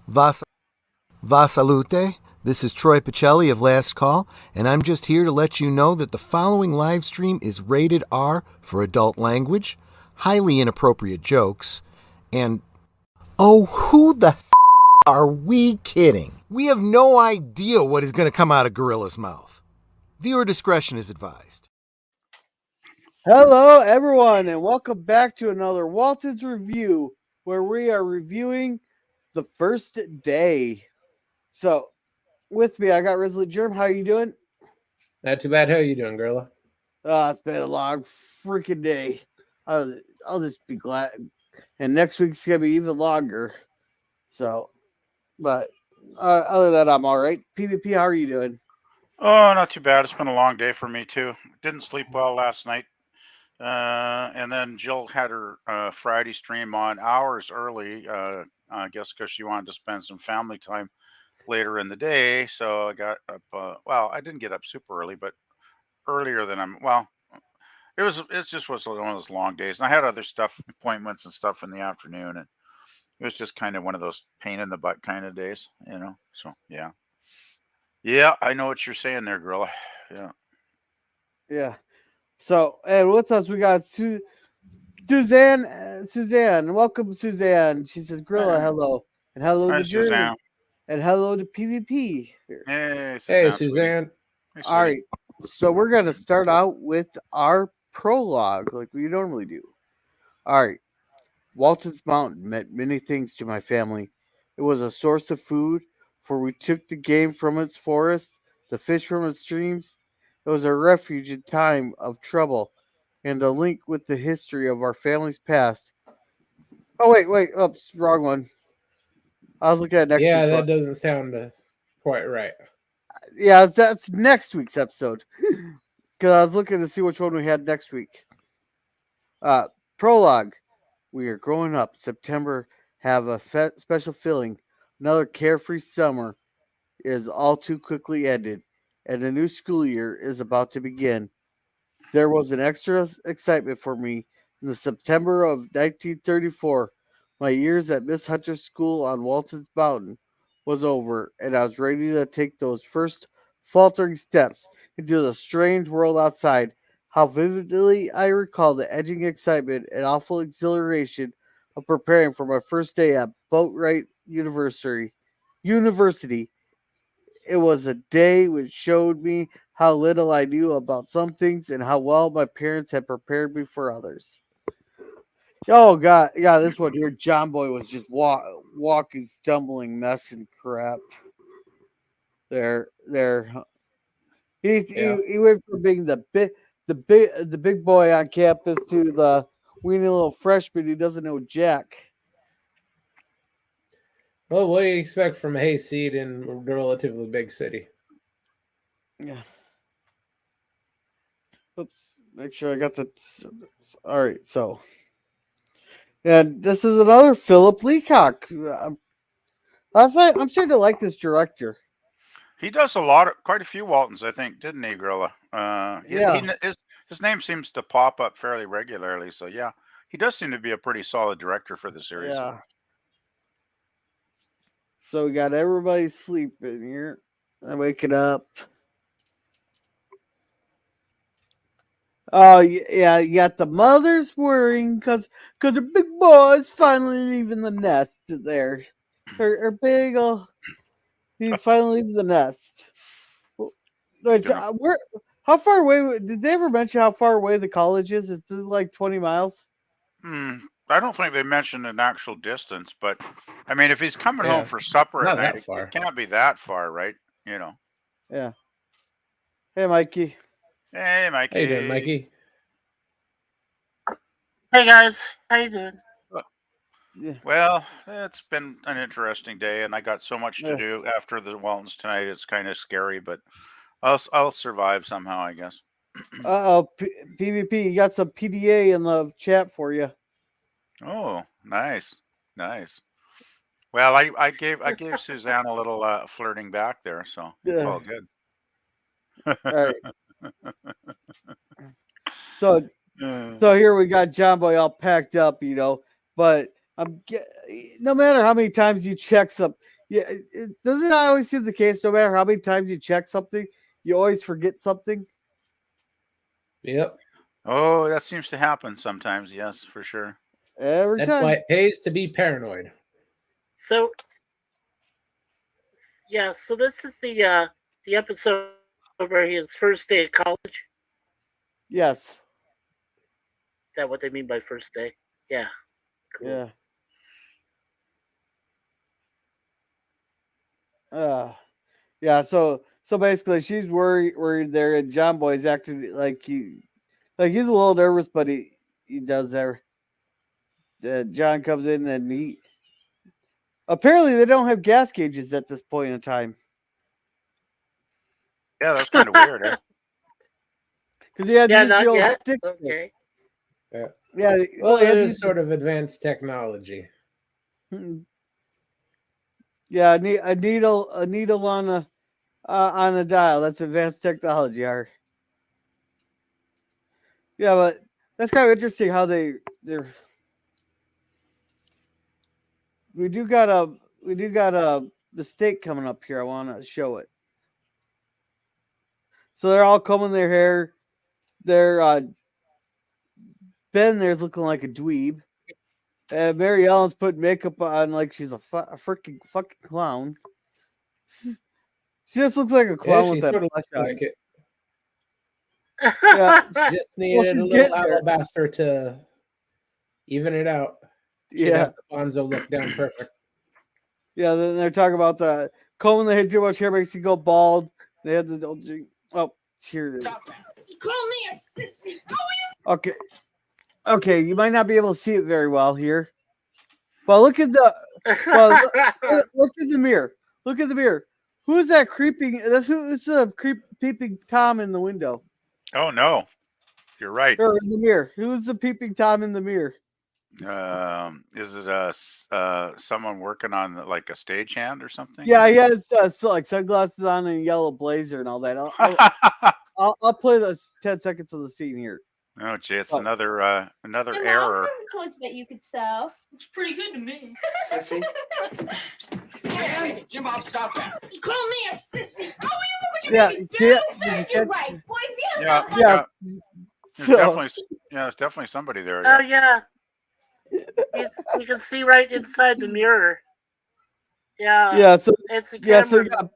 Vas Salute. This is Troy Pacelli of Last Call, and I'm just here to let you know that the following live stream is rated R for adult language, highly inappropriate jokes, and oh, who the are we kidding? We have no idea what is going to come out of Gorilla's mouth. Viewer discretion is advised. Hello, everyone, and welcome back to another Waltons review, where we are reviewing the first day. So, with me, I got Risley Germ. How are you doing? Not too bad. How are you doing, Gorilla? It's been a long freaking day. I'll just be glad. And next week's gonna be even longer. So, but other than that, I'm all right. PvP, how are you doing? Oh, not too bad. It's been a long day for me too. Didn't sleep well last night. And then Jill had her Friday stream on hours early, I guess because she wanted to spend some family time later in the day. So I got up, well, I didn't get up super early, but earlier than it just was one of those long days. And I had other stuff, appointments and stuff in the afternoon. And it was just kind of one of those pain in the butt kind of days, So, yeah. Yeah, I know what you're saying there, Gorilla. Yeah. Yeah. So, and with us, we got Suzanne. Suzanne, welcome, Suzanne. She says, Grilla, hello. And hello Hi, to Jeremy. Suzanne. And hello to PvP. Hey, Suzanne. Hey, Suzanne. Hey, All right. So, we're going to start out with our prologue like we normally do. All right. Waltons Mountain meant many things to my family. It was a source of food, for we took the game from its forest, the fish from its streams. It was a refuge in time of trouble, and a link with the history of our family's past. Oh, wait. Oops, wrong one. I was looking at next week's Yeah, that one. doesn't sound quite right. Yeah, that's next week's episode. Because I was looking to see which one we had next week. Prologue. We are growing up. September have a special feeling. Another carefree summer is all too quickly ended, and a new school year is about to begin. There was an extra excitement for me in the September of 1934. My years at Miss Hunter's school on Walton's Mountain was over, and I was ready to take those first faltering steps into the strange world outside. How vividly I recall the edging excitement and awful exhilaration of preparing for my first day at Boatwright University. It was a day which showed me how little I knew about some things and how well my parents had prepared me for others. Oh God, yeah, this one here, John Boy was just walking, stumbling, mess and crap. There. He went from being the big boy on campus to the weenie little freshman who doesn't know jack. Well, what do you expect from a hayseed in a relatively big city? Yeah. Oops. Make sure I got that. All right. So, and this is another Philip Leacock. I'm starting to like this director. He does quite a few Waltons, I think, didn't he, Gorilla? Yeah. His name seems to pop up fairly regularly. So, yeah, he does seem to be a pretty solid director for the series. Yeah. So we got everybody sleeping here. I'm waking up. Oh yeah, you got the mothers worrying because her big boy's finally leaving the nest there. Her big he's finally leaving the nest. How far away? Did they ever mention how far away the college is? It's like 20 miles. I don't think they mentioned an actual distance, but I mean, if he's coming home for supper at night, it can't be that far, right? Yeah. Hey, Mikey. Hey, Mikey. How you doing, Mikey? Hey, guys. How you doing? Yeah. Well, it's been an interesting day, and I got so much to do after the Waltons tonight. It's kind of scary, but I'll survive somehow, I guess. PvP, you got some PDA in the chat for you. Oh, nice. Well, I gave Suzanne a little flirting back there, so it's all good. All right. So here we got John Boy all packed up, but no matter how many times you check Yeah, doesn't that always seem the case? No matter how many times you check something, you always forget something. Yep. Oh, that seems to happen sometimes. Yes, for sure. Every That's time. why it pays to be paranoid. So yeah, so this is the episode where his first day at college. Yes. Is that what they mean by first day? Yeah. Cool. Yeah. Yeah. So basically, she's worried there, and John Boy's acting like he's a little nervous, but he does there. John comes in and he apparently they don't have gas gauges at this point in time Yeah, that's kind of weird. Eh? because he had Yeah, to use the not old yet. stick. Okay. Yeah. Yeah. Well, he it had to is use sort of advanced technology. Yeah, a needle on a dial. That's advanced technology, Art. Yeah, but that's kind of interesting how they're. We do got the steak coming up here. I want to show it. So they're all combing their hair. They're Ben there's looking like a dweeb. Mary Ellen's putting makeup on like she's a freaking fucking clown. She just looks like a Yeah, clown she with that sort of blush looked on. like it. Yeah, Just needed a she's little getting there. alabaster to even it out. She'd Yeah. have the Bonzo look down perfect. Yeah, then they're talking about the combing the head too much hair makes you go bald. They had the oh, here it is. You call me a sissy. Okay. Okay, you might not be able to see it very well here. But look at the look at the mirror. Look at the mirror. Who's that creeping? That's the peeping Tom in the window. Oh no, you're right. Or in the mirror. Who's the peeping Tom in the mirror? Is it someone working on like a stagehand or something? Yeah, he has like sunglasses on and a yellow blazer and all that. I'll play the 10 seconds of the scene here. Oh, gee, it's Oh. another Hey, error. Mom, told you that you could sew. Looks pretty good to me. Sissy. Hey, Jim Bob, stop that. You call me a sissy. Oh, what you Yeah, made me do? see it? You're Did you right. Boys, we don't Yeah, know Yeah. there's definitely somebody there. Oh Yeah. yeah. You can see right inside the mirror. Yeah. Yeah, so It's a yeah, camera. so you got,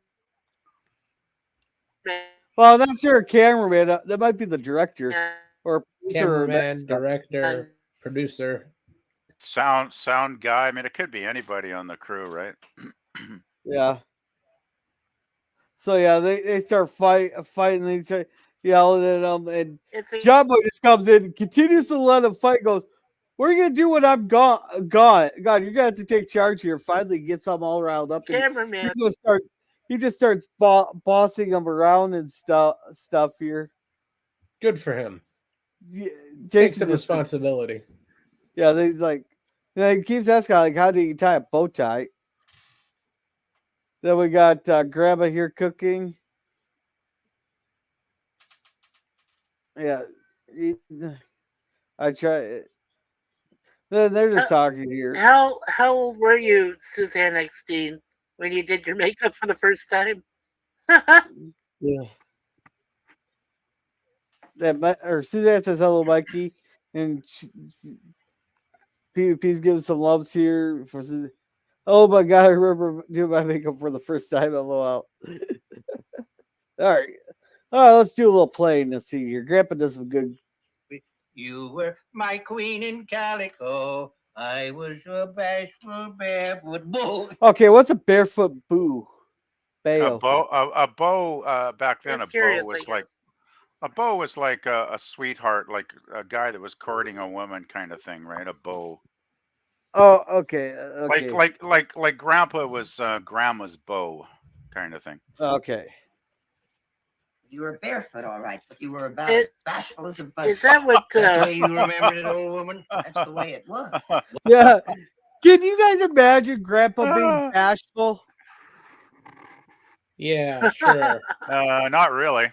well, I'm not sure a cameraman. That might be the director Yeah. or producer. Cameraman, director, producer. Sound guy. I mean, it could be anybody on the crew, right? Yeah. So yeah, they start fighting. They start yelling at them, and It's a John Boy just comes in, and continues to let them fight. Goes, what are you gonna do when I'm gone? God, you're gonna have to take charge here. Finally, gets them all riled up. And cameraman. he just starts bossing them around and stuff here. Good for him. Yeah, Take Jason some just, responsibility. yeah, they like. He keeps asking like, how do you tie a bow tie? Then we got Grandma here cooking. Yeah, I try. They're just talking here. How old were you, Suzanne Eckstein, when you did your makeup for the first time? Yeah. Or Suzanne says hello, Mikey, and PvP's giving some loves here for. Oh my God! I remember doing my makeup for the first time. LOL. All right, let's do a little playing this scene here. Grandpa does some good. You were my queen in calico. I was your bashful barefoot bull. Okay, what's a barefoot boo? A Bayo. bow. Back then, Just a curious, bow I was guess. like a bow was like a sweetheart, like a guy that was courting a woman, kind of thing, right? A bow. Oh, okay. Okay. Like Grandpa was Grandma's beau, kind of thing. Okay. You were barefoot, all right, but you were about Is- as bashful as a buzz. Is that what? That's the way you remembered it, old woman? That's the way it was. Yeah. Can you guys imagine Grandpa being bashful? Yeah, sure. Not really.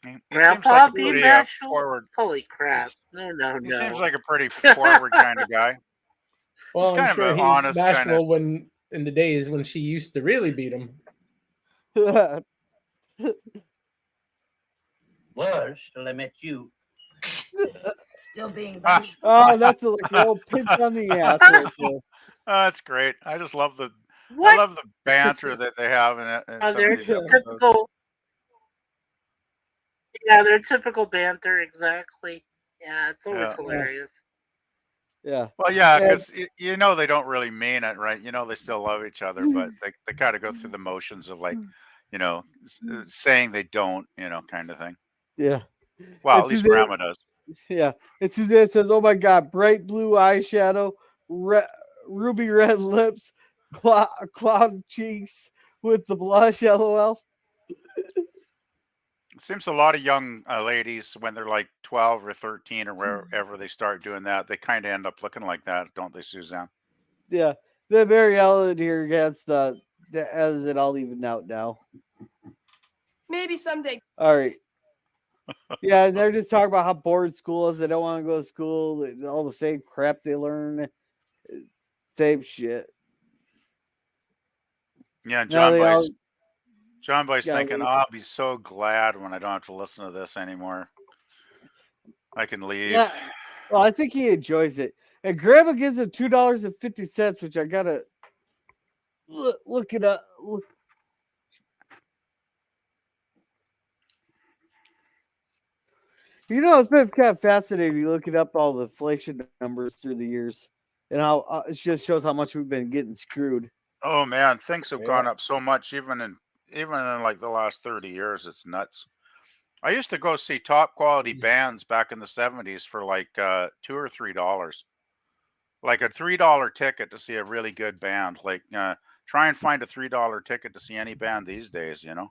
He seems Grandpa like a being pretty bashful? forward. Holy crap! No. He seems like a pretty forward kind of guy. Well, kind I'm of sure an he's honest bashful kinda- when in the days when she used to really beat him. Was till I met you. Still being bashful. Oh, that's like the old pinch on the ass right there. That's great. I just love I What? love the banter that they have in some of They're these episodes. typical. Yeah, they're typical banter. Exactly. Yeah, it's always Yeah. hilarious. Yeah. Well, yeah, And- because you know they don't really mean it, right? You know they still love each other, but they kind of go through the motions of like, you know, saying they don't, you know, kind of thing. Yeah. Well, at It's least either- Grandma does. Yeah. It's it says, "Oh my God, bright blue eyeshadow, ruby red lips, cloud cheeks with the blush." LOL. It seems a lot of young ladies when they're like 12 or 13 or wherever they start doing that, they kind of end up looking like that, don't they, Suzanne? Yeah. The Mary Ellen here gets the as it all evened out now. Maybe someday. All right. Yeah, they're just talking about how bored school is. They don't want to go to school. All the same crap they learn. Same shit. Yeah, and Now John Boy's gotta thinking, leave. oh, I'll be so glad when I don't have to listen to this anymore. I can leave. Yeah. Well, I think he enjoys it. And Grandma gives him $2.50, which I gotta look it up. You know, it's been kind of fascinating looking up all the inflation numbers through the years, and how it just shows how much we've been getting screwed. Oh man, things have gone Yeah. up so much, even in like the last 30 years. It's nuts. I used to go see top quality bands back in the 70s for like $2 or $3. Like a $3 ticket to see a really good band. Like try and find a $3 ticket to see any band these days, you know.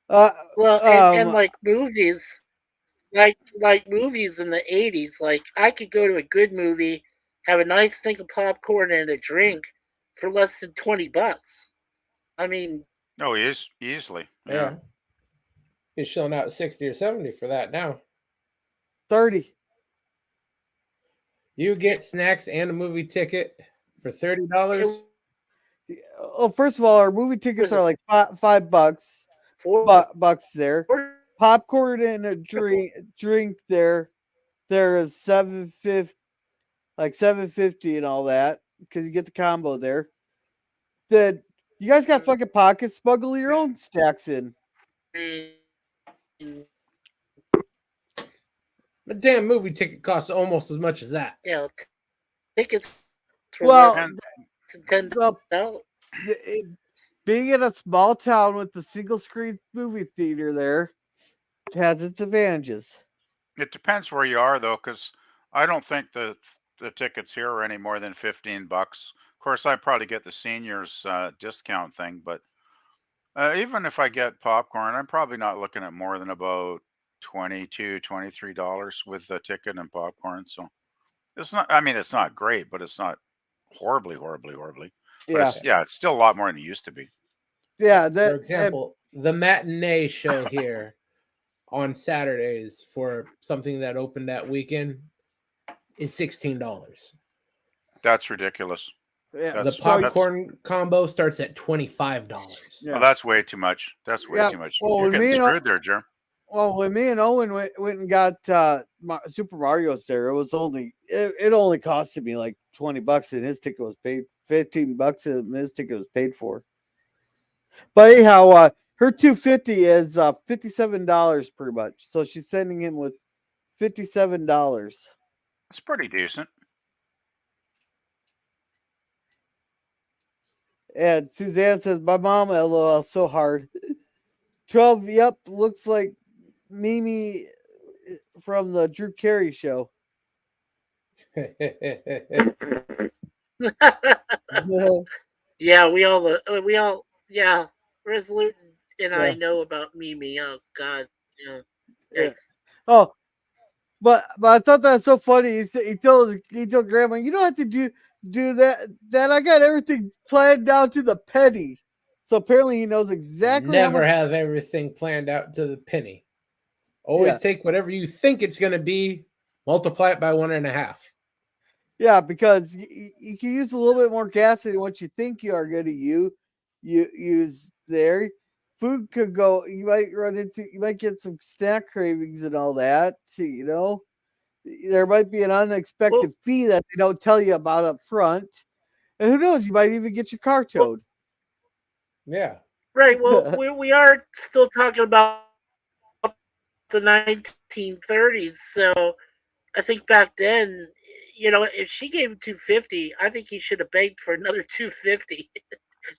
Well, and like movies, like movies in the 80s, like I could go to a good movie, have a nice thing of popcorn and a drink for less than $20. I mean, Oh, he is easily. Yeah. He's showing out 60 or 70 for that now. 30. You get snacks and a movie ticket for $30. Well, first of all, our movie tickets are like $5, bucks there. Popcorn and a drink there. There is $7.50, like $7.50 and all that, because you get the combo there. Then you guys got fucking pockets. Smuggle your own stacks in. The damn movie ticket costs almost as much as that. Yeah, tickets. For Well, $10. Being in a small town with the single screen movie theater there has its advantages. It depends where you are though, because I don't think the tickets here are any more than $15. Of course, I probably get the seniors discount thing, but even if I get popcorn, I'm probably not looking at more than about $22, $23 with the ticket and popcorn. So it's not. I mean, it's not great, but it's not horribly. But Yeah. it's still a lot more than it used to be. Yeah. For example, the matinee show here on Saturdays for something that opened that weekend is $16. That's ridiculous. Yeah. The popcorn combo starts at $25. Well, that's way too much. That's way too much. Well, You're getting me and screwed there, Jerm. Well, when me and Owen went and got Super Mario's there, it was only it only costed me like $20, and his ticket was paid $15, and his ticket was paid for. But anyhow, her $250 is $57 pretty much. So she's sending him with $57. It's pretty decent. And Suzanne says, "My mom, LOL, so hard." 12, yep, looks like Mimi from the Drew Carey show. Yeah, yeah, Resolute and I know about Mimi. Oh God, yeah. Thanks. Oh, but I thought that was so funny. He told Grandma, "You don't have to do that. That I got everything planned down to the penny." So apparently he knows exactly how Never much. have everything planned out to the penny. Always take whatever you think it's going to be, multiply it by 1.5. Yeah, because you can use a little bit more gas than what you think you are going to use there. Food could go. You might get some snack cravings and all that. There might be an unexpected fee that they don't tell you about up front, and who knows? You might even get your car towed. Yeah. Right. Well, we are still talking about the 1930s, so I think back then, if she gave him 250, I think he should have begged for another 250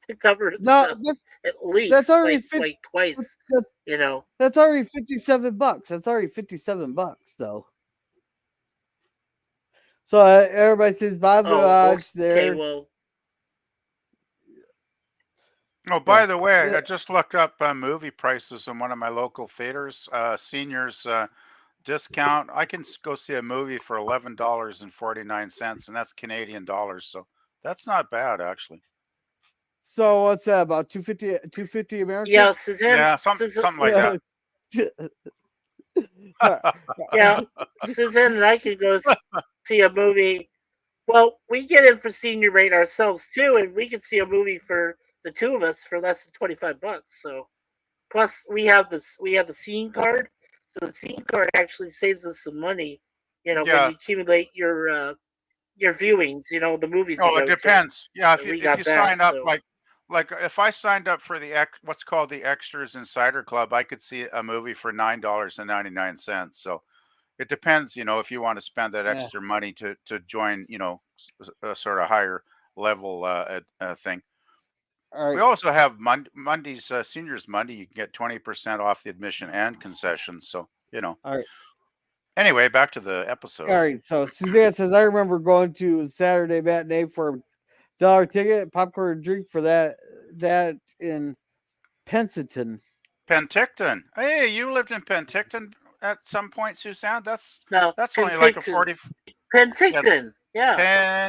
to cover No, himself at that's least, already like twice. That's already $57. That's already $57 though. So everybody says bye Mirage there. Okay, well. Oh, by the way, I just looked up movie prices in one of my local theaters. Seniors discount. I can go see a movie for $11.49, and that's Canadian dollars. So that's not bad, actually. So what's that about 250 American? Yeah, Suzanne. Yeah, something like that. Yeah, Suzanne and I could go see a movie. Well, we get in for senior rate ourselves too, and we could see a movie for the two of us for less than $25. So, plus we have the scene card, so the scene card actually saves us some money. When you accumulate your viewings, the movies. Oh, it depends. Yeah, if you sign up, so. like if I signed up for what's called the Extras Insider Club, I could see a movie for $9.99. So it depends, if you want to spend that extra money to join, a sort of higher level thing. All right. We also have Mondays, Seniors Monday. You can get 20% off the admission and concessions. So All right. Anyway, back to the episode. All right. So Suzanne says, I remember going to Saturday matinee for a $1 ticket, popcorn and drink for that in Penticton. Penticton. Hey, you lived in Penticton at some point, Suzanne? That's only like a 40. Penticton. Yeah.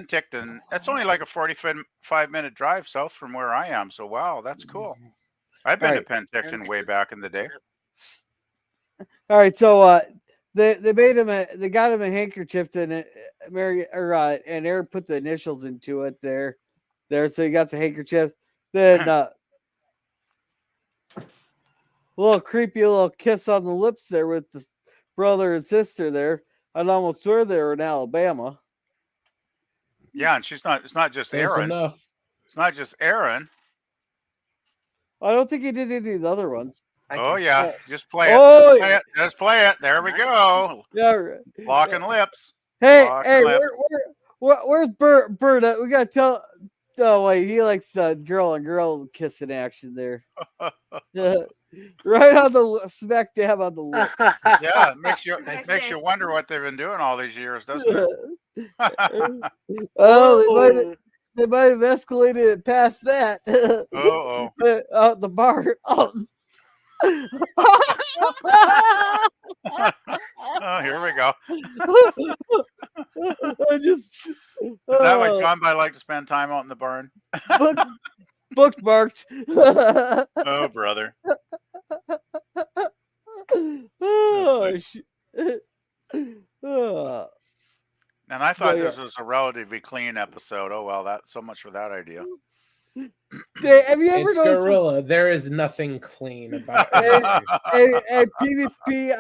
Penticton. That's only like a 45-minute drive south from where I am. So wow, that's cool. I've been to Penticton way back in the day. All right, so they made him they got him a handkerchief and Aaron put the initials into it there, so he got the handkerchief. Then a little creepy little kiss on the lips there with the brother and sister there. I'd almost swear they were in Alabama. Yeah, and it's not just Aaron. It's not just Aaron. I don't think he did any of the other ones. Oh yeah, just play it. Just play it. There we go. Yeah, locking lips. Hey, where's Bert? We gotta tell. Oh wait, he likes the girl on girl kissing action there. Right on the smack dab on the lip. Yeah, it makes you wonder what they've been doing all these years, doesn't it? Oh, they might have escalated it past that. Out the bar. Oh, here we go. Is that why John I like to spend time out in the barn? Bookmarked. Oh, brother. And I thought this was a relatively clean episode. Oh well, that's so much for that idea. Have you ever noticed? Gorilla. There is nothing clean about it. And PvP,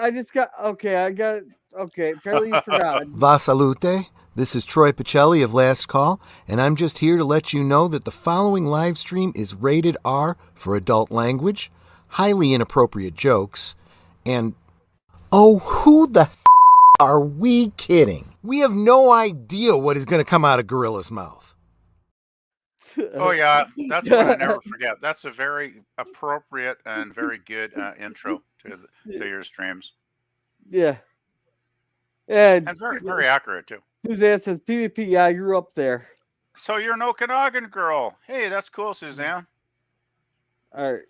apparently you forgot. Va salute. This is Troy Pacelli of Last Call, and I'm just here to let you know that the following live stream is rated R for adult language, highly inappropriate jokes, and who the are we kidding? We have no idea what is going to come out of Gorilla's mouth. Oh yeah, that's what I never forget. That's a very appropriate and very good intro to your streams. Yeah, and very, very accurate too. Suzanne says PvP. Yeah, I grew up there. So you're an Okanagan girl. Hey, that's cool, Suzanne. All right.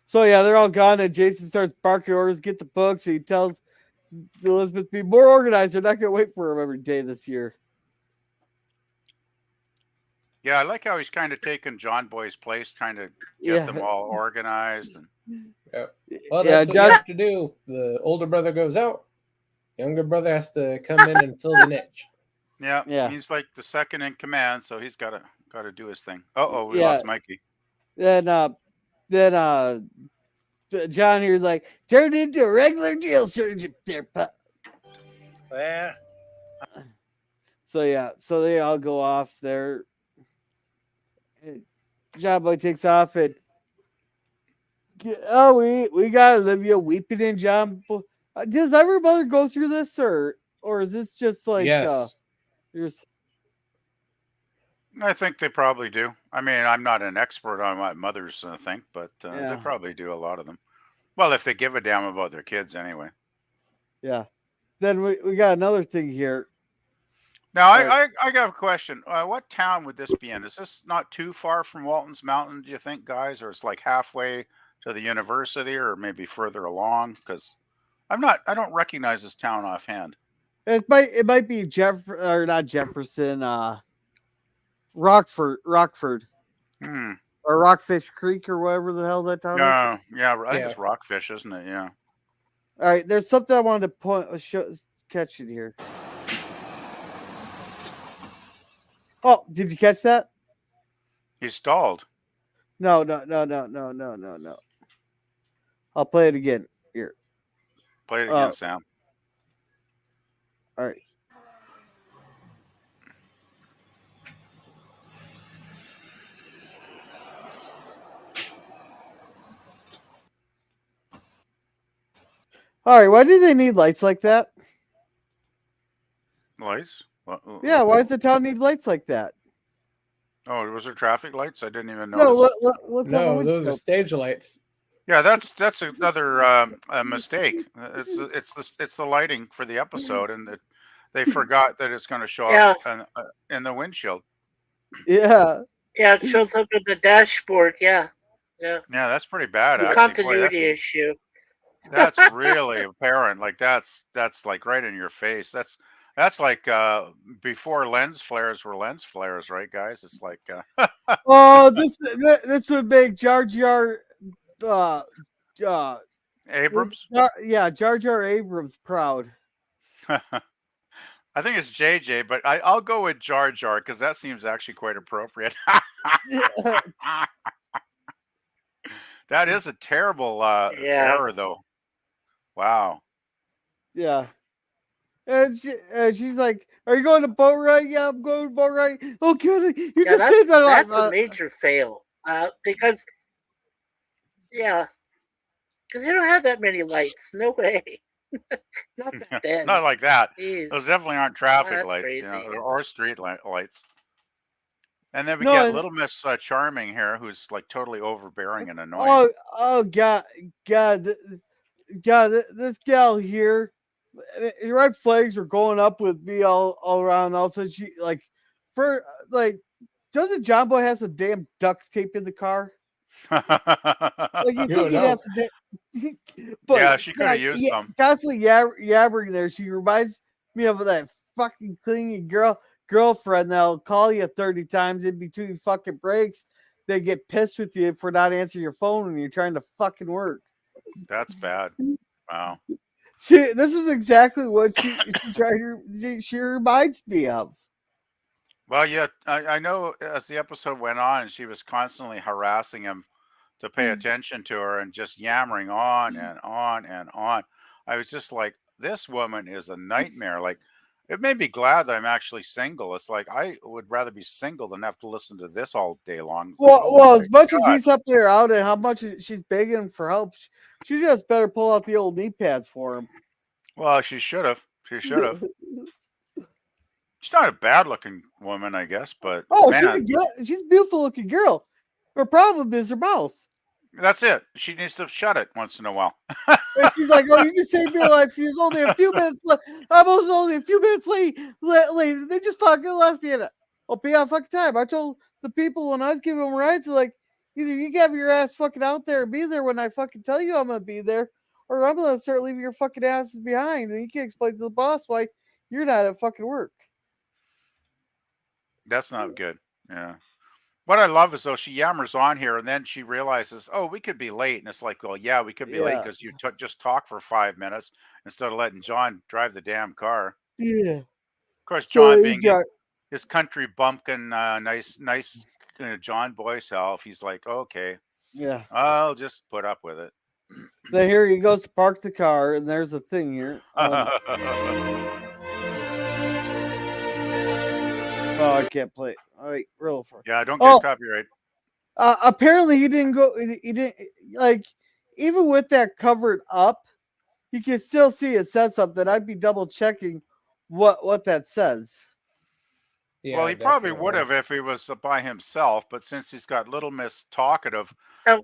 So yeah, they're all gone, and Jason starts barking orders. Get the books. He tells Elizabeth be more organized. They're not going to wait for him every day this year. Yeah, I like how he's kind of taking John Boy's place, trying to get them all organized. Well, that's what you have to do. The older brother goes out. Younger brother has to come in and fill the niche. Yeah. he's like the second in command, so he's gotta do his thing. Oh, we Yeah. lost Mikey. Then John here's like, turned into a regular drill sergeant there, pup. Well, So they all go off there. John Boy takes off and we got Olivia weeping in John Boy. Does every mother go through this or is this just like Yes. I think they probably do. I mean, I'm not an expert on what mothers think, but they probably do, a lot of them. Well, if they give a damn about their kids anyway. Yeah. Then we got another thing here. Now, I got a question. What town would this be in? Is this not too far from Waltons Mountain, do you think, guys? Or it's like halfway to the university or maybe further along? Because I don't recognize this town offhand. It might be not Jefferson, Rockford. Or Rockfish Creek or whatever the hell that town is. Yeah, I think it's Rockfish, isn't it? Yeah. All right, there's something I wanted to catch it here. Oh, did you catch that? He stalled. No. I'll play it again. Here. Play it again, Sam. All right. All right, why do they need lights like that? Lights? Yeah, why does the town need lights like that? Oh, was there traffic lights? I didn't even notice. No, those are stage lights. Yeah, that's another mistake. It's the lighting for the episode, and they forgot that it's going to show up in the windshield. Yeah, it shows up in the dashboard. Yeah, that's pretty bad. The actually. continuity issue. That's really apparent. Like that's like right in your face. That's like before lens flares were lens flares, right, guys? It's like oh, this would make Jar Jar Abrams. Jar Jar Abrams proud. I think it's JJ, but I'll go with Jar Jar because that seems actually quite appropriate. That is a terrible error, though. Wow. Yeah. And she's like, "Are you going to Boatwright?" "Yeah, I'm going to Boatwright." "Oh, God, you just said that." That's a major fail. Because you don't have that many lights. No way. Not back then. Not like that. Jeez. Those definitely aren't traffic lights, or street lights. And then we get Little Miss Charming here, who's like totally overbearing and annoying. Oh God, this gal here, red flags were going up with me all around. Also, she doesn't John Boy have some damn duct tape in the car? Like you think he'd have some. But yeah, she could have used some. Constantly yabbering there. She reminds me of that fucking clingy girlfriend that'll call you 30 times in between fucking breaks. They get pissed with you for not answering your phone when you're trying to fucking work. That's bad. Wow. This is exactly what she reminds me of. Well, yeah, I know as the episode went on, she was constantly harassing him to pay attention to her and just yammering on and on and on. I was just like, this woman is a nightmare. Like, it made me glad that I'm actually single. It's like I would rather be single than have to listen to this all day long. Well, as much as he's up there out and how much she's begging for help, she just better pull out the old knee pads for him. Well, she should have. She should have. She's not a bad-looking woman, I guess, but she's a beautiful-looking girl. Her problem is her mouth. That's it. She needs to shut it once in a while. And she's like, "Oh, you just saved my life. She was only a few minutes late. I was only a few minutes late. They just fucking left me in it. I'll be on fucking time. I told the people when I was giving them rides, like, either you get your ass fucking out there and be there when I fucking tell you I'm gonna be there, or I'm gonna start leaving your fucking asses behind. And you can explain to the boss why you're not at fucking work." That's not good. Yeah. What I love is though she yammers on here and then she realizes, oh, we could be late. And it's like, well, yeah, we could be late because you just talk for 5 minutes instead of letting John drive the damn car. Yeah. Of course, So John he being his country bumpkin, nice John boy self, he's like, okay, yeah. I'll just put up with it. Then here he goes to park the car, and there's a thing here. Oh, I can't play it. All right, real far. Yeah, don't get copyright. Apparently he didn't go. He didn't like even with that covered up. You can still see it says something. I'd be double checking what that says. Yeah, Well, he probably definitely. would have if he was by himself, but since he's got Little Miss talkative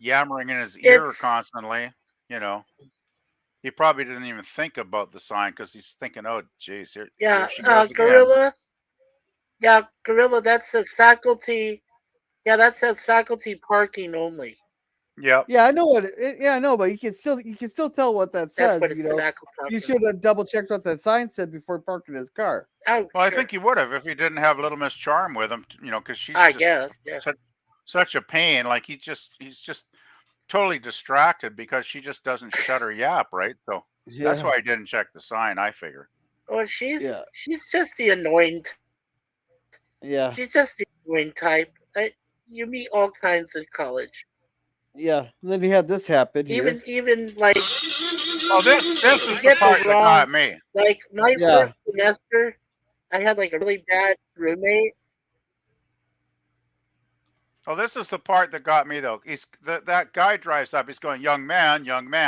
yammering in his ear constantly, he probably didn't even think about the sign because he's thinking, "Oh, geez, here she goes again." Gorilla. Yeah, Gorilla. That says faculty. Yeah, that says faculty parking only. Yep. Yeah, I know what. I know, but you can still tell what that says. That's what it says. You should have double checked what that sign said before parking his car. Oh, well, I think he would have if he didn't have Little Miss Charm with him, because she's such a pain. Like he's just totally distracted because she just doesn't shut her yap, right? So that's why I didn't check the sign. I figure. Well, she's just the annoying. Yeah, she's just the annoying type. You meet all kinds in college. Yeah, and then you had this happen here. Even like. Oh, this is the part that got me. Like my first semester, I had like a really bad roommate. Oh, this is the part that got me though. That guy drives up. He's going, young man,"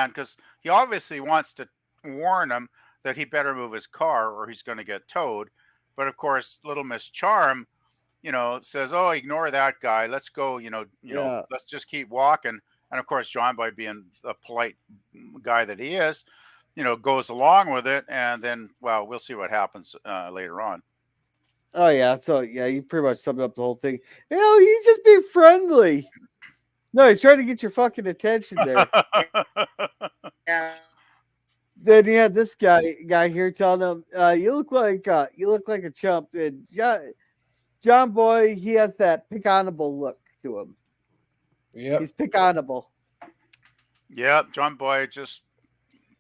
because he obviously wants to warn him that he better move his car or he's going to get towed. But of course, Little Miss Charm, says, "Oh, ignore that guy. Let's go. Let's just keep walking." And of course, John, by being the polite guy that he is, goes along with it. And then, well, we'll see what happens later on. Oh yeah, so yeah, you pretty much summed up the whole thing. You just be friendly. No, he's trying to get your fucking attention there. Yeah. Then you had this guy here telling him, "You look like a chump." And John Boy, he has that pick-onable look to him. Yeah, he's pick-onable. Yeah, John Boy just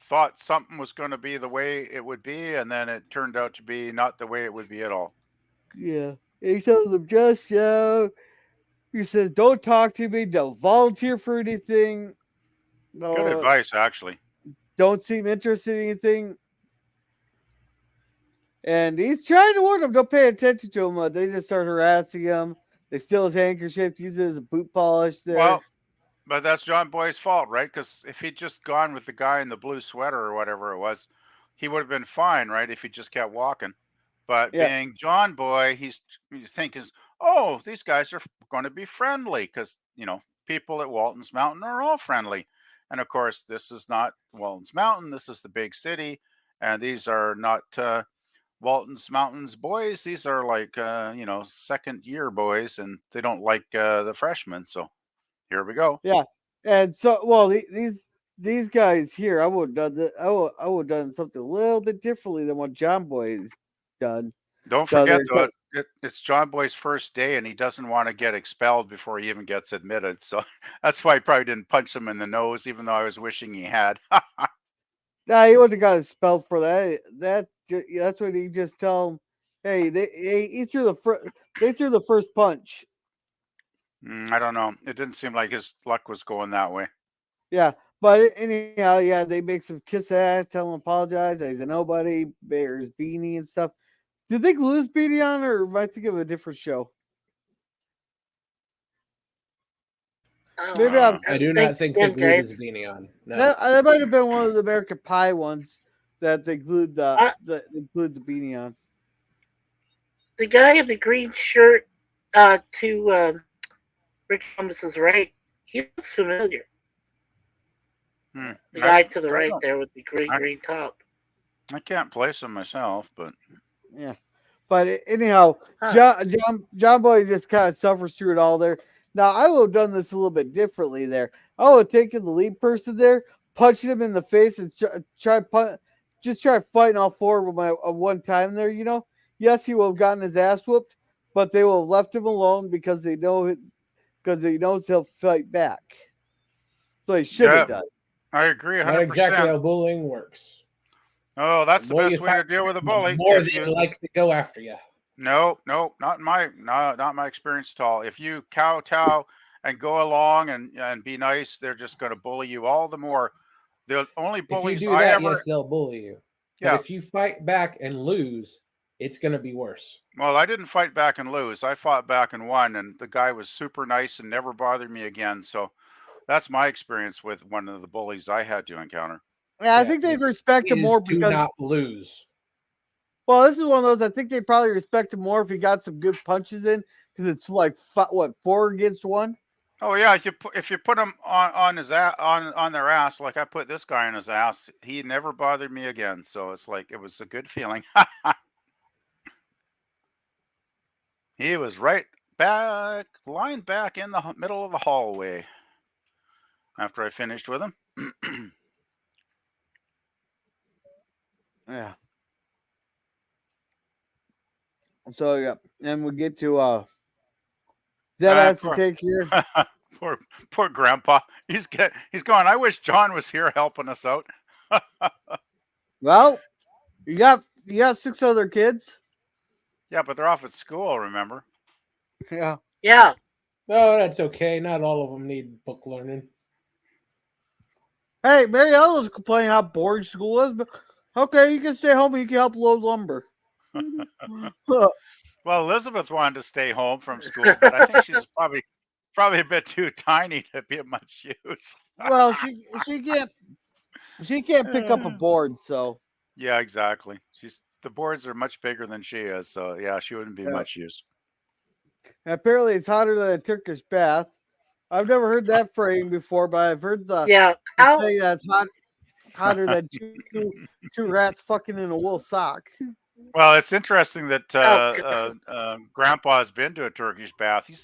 thought something was going to be the way it would be, and then it turned out to be not the way it would be at all. Yeah, he tells him he says, "Don't talk to me. Don't volunteer for anything." Good advice, actually. Don't seem interested in anything. And he's trying to warn him, don't pay attention to him. They just start harassing him. They steal his handkerchief, use it as a boot polish there. Well, but that's John Boy's fault, right? Because if he'd just gone with the guy in the blue sweater or whatever it was, he would have been fine, right? If he just kept walking. But being John Boy, he's thinking, oh, these guys are going to be friendly because, people at Waltons Mountain are all friendly. And of course, this is not Waltons Mountain. This is the big city. And these are not Waltons Mountain's boys. These are like, second year boys, and they don't like the freshmen. So here we go. Yeah. And so, well, these guys here, I would have done I would have done something a little bit differently than what John Boy's done. Don't forget, though, it's John Boy's first day, and he doesn't want to get expelled before he even gets admitted. So that's why he probably didn't punch him in the nose, even though I was wishing he had. Nah, he wouldn't have got expelled for that. That's what he just tell him. Hey, they threw the first punch. I don't know. It didn't seem like his luck was going that way. Yeah, but anyhow, yeah, they make some kiss ass, tell him apologize. He's a nobody, bears Beanie and stuff. Did they lose Beanie on, or am I thinking of a different show? Maybe I do not think they glued his Beanie on. No. That might have been one of the American Pie ones that they glued the Beanie on. The guy in the green shirt to Rick Thomas's right, he looks familiar. The guy to the right there with the green top. I can't place him myself, but yeah. But anyhow, John Boy just kind of suffers through it all there. Now I would have done this a little bit differently there. I would have taken the lead person there, punched him in the face, and try fighting all four of them at one time there. Yes, he will have gotten his ass whooped, but they will have left him alone because they knows he'll fight back. So he should have done. I agree 100%. Not exactly how bullying works. Oh, that's the Well, best you way to fight deal with a the bully. more If they you like to go after you. No, not my experience at all. If you kowtow and go along and be nice, they're just going to bully you all the more. The only If you bullies do I that, ever, yes, they'll bully you. But yeah. if you fight back and lose, it's going to be worse. Well, I didn't fight back and lose. I fought back and won, and the guy was super nice and never bothered me again. So that's my experience with one of the bullies I had to encounter. Yeah, I Yeah, think they respect him Please more do because. not lose. Well, this is one of those. I think they probably respect him more if he got some good punches in, because it's like 4 against 1. Oh yeah, if you put him on his on their ass, like I put this guy on his ass, he never bothered me again. So it's like it was a good feeling. He was right back, lying back in the middle of the hallway after I finished with him. Yeah. So yeah, and we get to that has to Poor, take here. poor grandpa. He's going. I wish John was here helping us out. Well, you got 6 other kids. Yeah, but they're off at school. Remember? Yeah. Yeah. No, that's okay. Not all of them need book learning. Hey, Mary Ellen was complaining how boring school is, but okay, you can stay home and you can help load lumber. Well, Elizabeth wanted to stay home from school, but I think she's probably a bit too tiny to be of much use. Well, she can't pick up a board, so Yeah, exactly. The boards are much bigger than she is, so yeah, she wouldn't be much use. apparently it's hotter than a Turkish bath. I've never heard that phrase before, but I've heard the saying that's hotter than two rats fucking in a wool sock. Well, it's interesting that Grandpa has been to a Turkish bath. He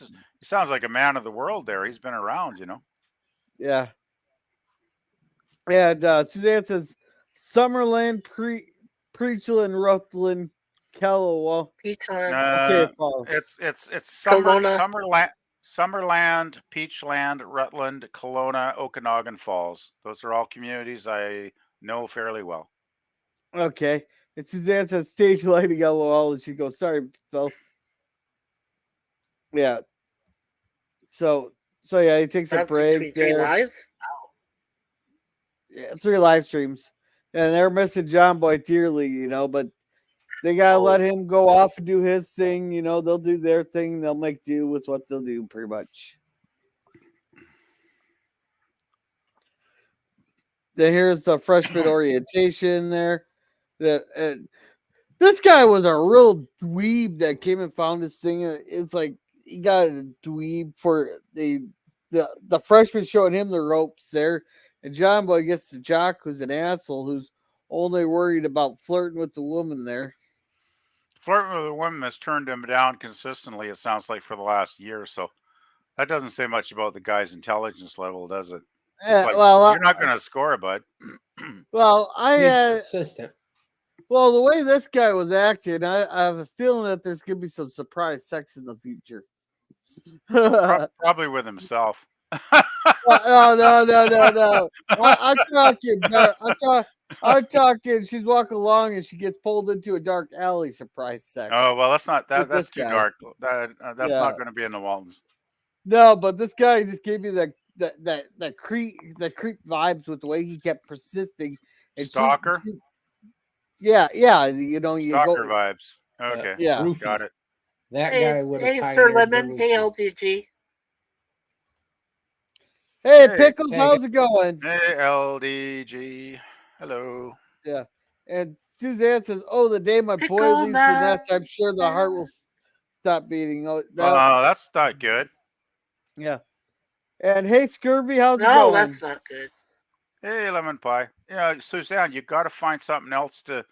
sounds like a man of the world there. He's been around, Yeah. And Suzanne says Summerland, Preachland, Rutland, Kellowell. Peachland. Okay, it's Kelowna. Summerland, Peachland, Rutland, Kelowna, Okanagan Falls. Those are all communities I know fairly well. Okay. And Suzanne says stage lighting, LOL, and she goes, sorry, Phil. Yeah. So yeah, he takes a break there. 3 lives? Yeah, 3 live streams. And they're missing John Boy dearly, but they gotta let him go off and do his thing, they'll do their thing, they'll make do with what they'll do pretty much. Then here's the freshman orientation there. This guy was a real dweeb that came and found this thing. It's like he got a dweeb for the freshman showing him the ropes there. And John Boy gets the jock who's an asshole who's only worried about flirting with the woman there. Flirting with a woman has turned him down consistently, it sounds like, for the last year. So that doesn't say much about the guy's intelligence level, does it? You're not going to score, bud. Well, consistent. Well, the way this guy was acting, I have a feeling that there's going to be some surprise sex in the future. Probably with himself. No. I'm talking. She's walking along and she gets pulled into a dark alley. Surprise sex. Oh well, that's not that. That's too guy. dark. That's not going to be in the Waltons. No, but this guy just gave me that creep vibes with the way he kept persisting. And Stalker. Yeah. Stalker vibes. Okay. Yeah. Got it. That guy would have. Hey, Sir Lemon. Hey, LDG. Hey, Pickles, how's it going? Hey, LDG. Hello. Yeah. And Suzanne says, "Oh, the day my boy leaves the nest, I'm sure the heart will stop beating." Oh, that's not good. Yeah. And hey, Scurvy, how's it going? No, that's not good. Hey, Lemon Pie. Suzanne, you got to find something else to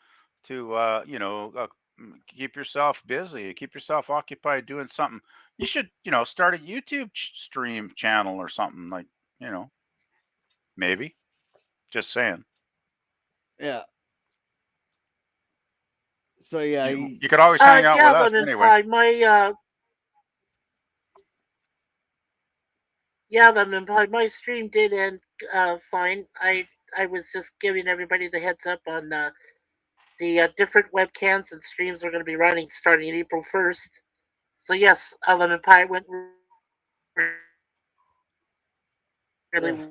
keep yourself busy, keep yourself occupied doing something. You should, start a YouTube stream channel or something like, maybe. Just saying. Yeah. So yeah, you could always hang out with us anyway. My stream did end fine. I was just giving everybody the heads up on the different webcams and streams are going to be running starting April 1st. So yes, Lemon Pie went really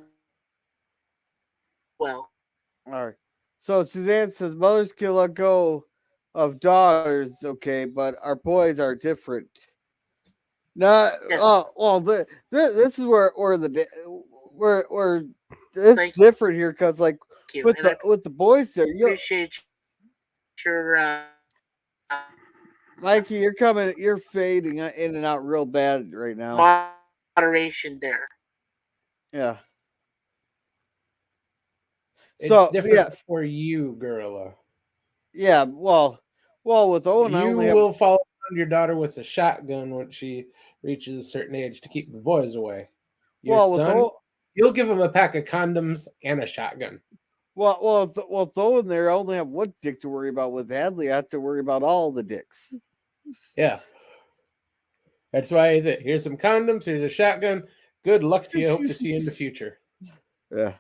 well. All right. So Suzanne says mothers can let go of daughters, okay, but our boys are different. Not Yes. well. This is where it's Thank different here because like you. with And I the boys there, you appreciate your Mikey, you're fading in and out real bad right now. moderation there. Yeah. It's So different for you, Gorilla. yeah. Well, with Owen, I You only have will follow around your daughter with a shotgun when she reaches a certain age to keep the boys away. Your well with son, you'll give him a pack of condoms and a shotgun. with Owen there, I only have one dick to worry about. With Hadley, I have to worry about all the dicks. Yeah. That's why here's some condoms, here's a shotgun. Good luck to you. Hope to see you in the future. Yeah.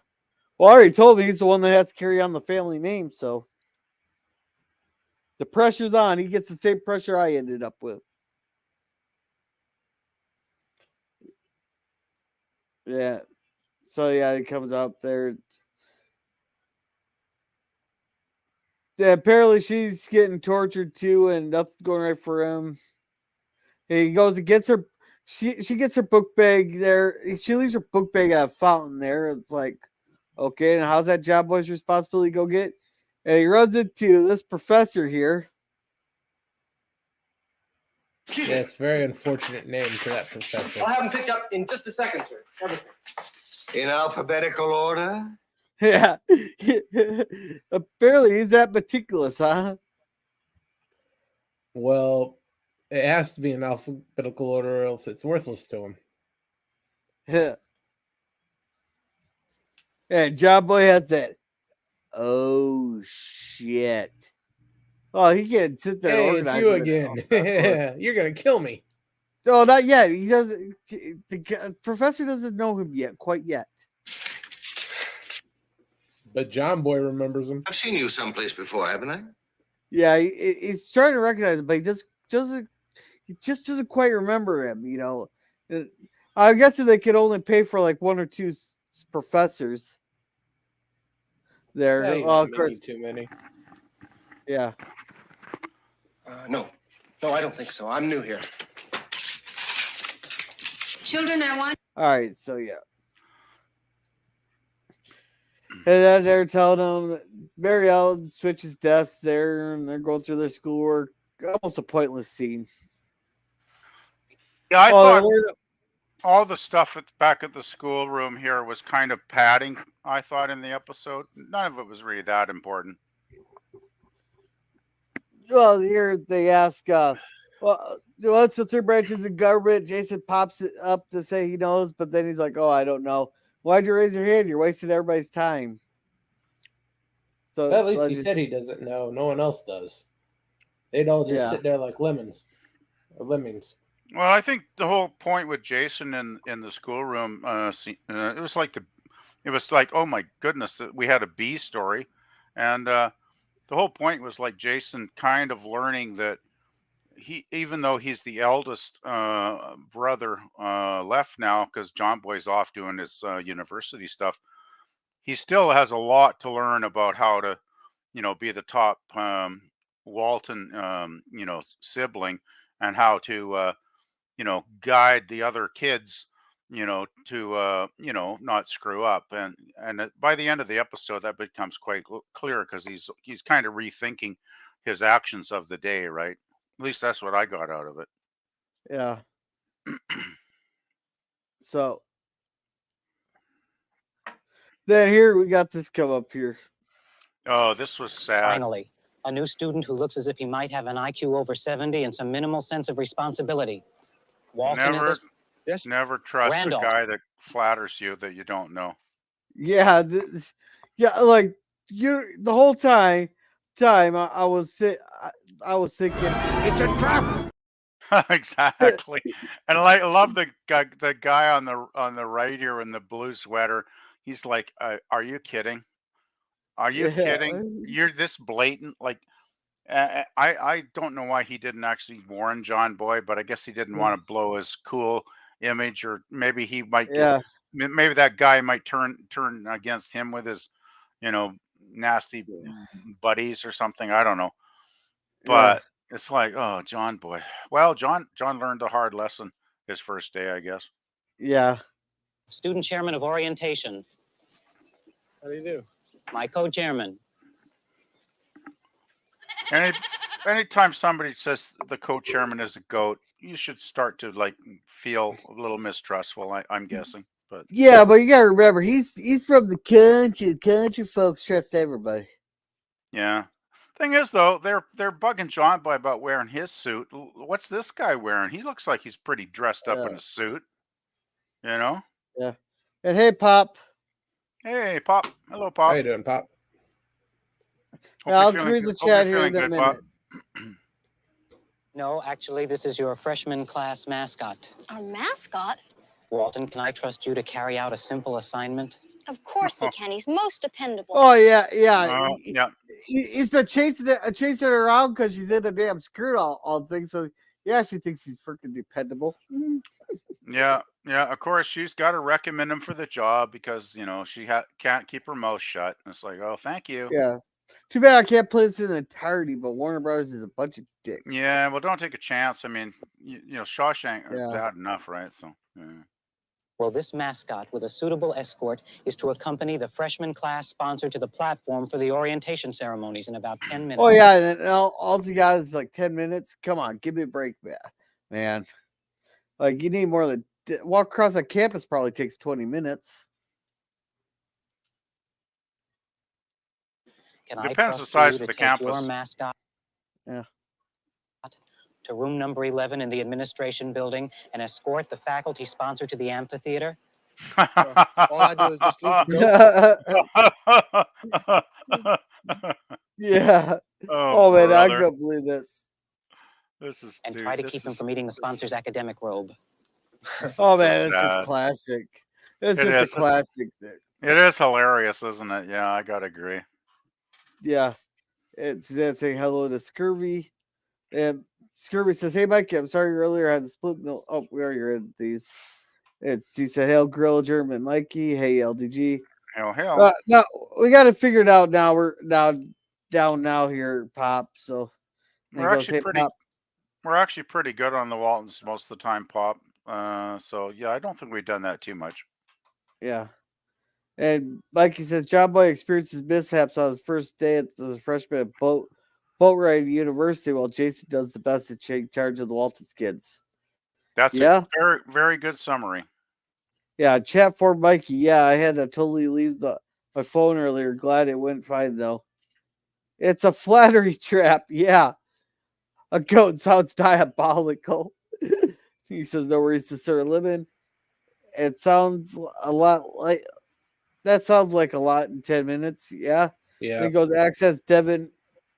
Well, I already told me he's the one that has to carry on the family name, so the pressure's on. He gets the same pressure I ended up with. Yeah. So yeah, he comes up there. Yeah, apparently she's getting tortured too, and nothing's going right for him. He goes and gets her. She gets her book bag there. She leaves her book bag at a fountain there. It's like, okay, and how's that job boy's responsibility go get? And he runs into this professor here. Yeah, it's a very unfortunate name for that professor. I'll have them picked up in just a second, sir. Everything. In alphabetical order? Yeah. Apparently he's that meticulous, huh? Well, it has to be in alphabetical order or else it's worthless to him. Yeah. And John Boy has that. Oh shit. Oh, he can't sit there. Hey, it's you again. You're gonna kill me. No, not yet. He doesn't. The professor doesn't know him yet, quite yet. But John Boy remembers him. I've seen you someplace before, haven't I? Yeah, he's trying to recognize him, but he just doesn't quite remember him. You know, I guess they could only pay for like one or two professors there. Yeah, Well, of course, too many. Yeah. No, I don't think so. I'm new here. Children, I want. All right, so yeah. And then they're telling them Mary Ellen switches desks there, and they're going through their schoolwork. Almost a pointless scene. Yeah, I thought all the stuff back at the schoolroom here was kind of padding, I thought, in the episode. None of it was really that important. Well, here they ask, what's the third branch of the government? Jason pops it up to say he knows, but then he's like, oh, I don't know. Why'd you raise your hand? You're wasting everybody's time. So well, at least he said he doesn't know. No one else does. They'd all just sit there like lemmings. Well, I think the whole point with Jason in the schoolroom, it was like, oh my goodness, we had a B story, and the whole point was like Jason kind of learning that even though he's the eldest brother left now because John Boy's off doing his university stuff, he still has a lot to learn about how to, be the top Walton, sibling, and how to, guide the other kids, to, not screw up. And by the end of the episode, that becomes quite clear because he's kind of rethinking his actions of the day, right? At least that's what I got out of it. Yeah. So then here we got this come up here. Oh, this was sad. Finally, a new student who looks as if he might have an IQ over 70 and some minimal sense of responsibility. Walton, is it? Yes. Never trust Randolph. a guy that flatters you that you don't know. Yeah, like the whole time I was thinking It's a trap. Exactly. And I love the guy on the right here in the blue sweater. He's like, "Are you kidding? Are you kidding? You're this blatant. Like, I don't know why he didn't actually warn John Boy, but I guess he didn't want to blow his cool image, or maybe he might get, Yeah, maybe that guy might turn against him with his, nasty buddies or something. I don't know, yeah, but it's like, oh, John Boy. Well, John learned a hard lesson his first day, I guess. yeah. Student chairman of orientation. How do you do? My co-chairman. Anytime somebody says the co-chairman is a goat, you should start to like feel a little mistrustful. I'm guessing, but Yeah, but you gotta remember, he's from the country. The country folks trust everybody. yeah. Thing is, though, they're bugging John Boy about wearing his suit. What's this guy wearing? He looks like he's pretty dressed up in a suit. You know? Yeah. And hey, Pop. Hey, Pop. Hello, How Pop. you doing, Pop? I'll read the chat here in a minute. No, actually, this is your freshman class mascot. Our mascot? Walton, can I trust you to carry out a simple assignment? Of course he can. He's most dependable. Oh yeah, yeah. Yeah. He's been chasing her around because she's in a damn skirt all things. So yeah, she thinks he's freaking dependable. Yeah. Of course, she's got to recommend him for the job because she can't keep her mouth shut. And it's like, oh, thank you. Yeah. Too bad I can't play this in entirety, but Warner Brothers is a bunch of dicks. Yeah. Well, don't take a chance. I mean, Shawshank are bad enough, right? So. Yeah. Well, this mascot with a suitable escort is to accompany the freshman class sponsored to the platform for the orientation ceremonies in about 10 minutes. Oh, yeah. And all together is like 10 minutes. Come on, give me a break, man. Like, you need more than walk across the campus probably takes 20 minutes. Depends the size of the campus. Your mascot to room number 11 in the administration building and escort the faculty sponsor to the amphitheater? All I do is just leave the Yeah. Oh man, I can't believe this. And try to keep him from eating the sponsor's academic robe. Oh man, this is classic. This is a classic thing. It is hilarious, isn't it? Yeah, I gotta agree. Yeah. It's saying hello to Scurvy. And Scurvy says, "Hey Mike, I'm sorry earlier I had the split mill." Oh, we already read these. He said, "Hail Grill German Mikey." Hey LDG. Hell. No, we got it figured out now. We're down now here, Pop. So we're actually pretty good on the Waltons most of the time, Pop. So yeah, I don't think we've done that too much. Yeah. And Mikey says John Boy experiences mishaps on his first day at the freshman at Boatwright University, while Jason does the best to take charge of the Waltons kids. That's a very, very good summary. Yeah, chat for Mikey. Yeah, I had to totally leave my phone earlier. Glad it went fine though. It's a flattery trap. Yeah, a goat sounds diabolical. He says no worries to Sir Lemon. It sounds a lot like that. Sounds like a lot in 10 minutes. Yeah. Yeah. Then goes access Devin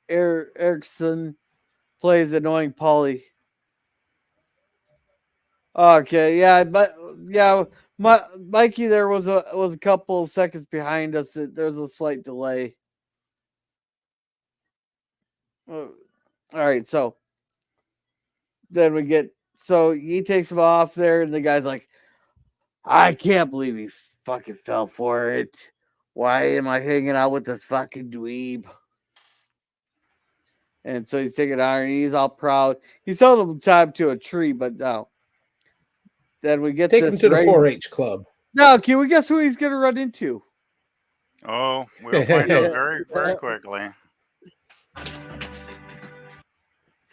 Erickson plays annoying Polly. Okay, yeah, but yeah, Mikey there was a couple of seconds behind us. There was a slight delay. All right, so then he takes him off there, and the guy's like, "I can't believe he fucking fell for it. Why am I hanging out with this fucking dweeb?" And so he's taking iron. He's all proud. He's held him tied to a tree, but no. Then we get take him to the 4-H club. Now, can we guess who he's going to run into? Oh, we'll find out very, very quickly.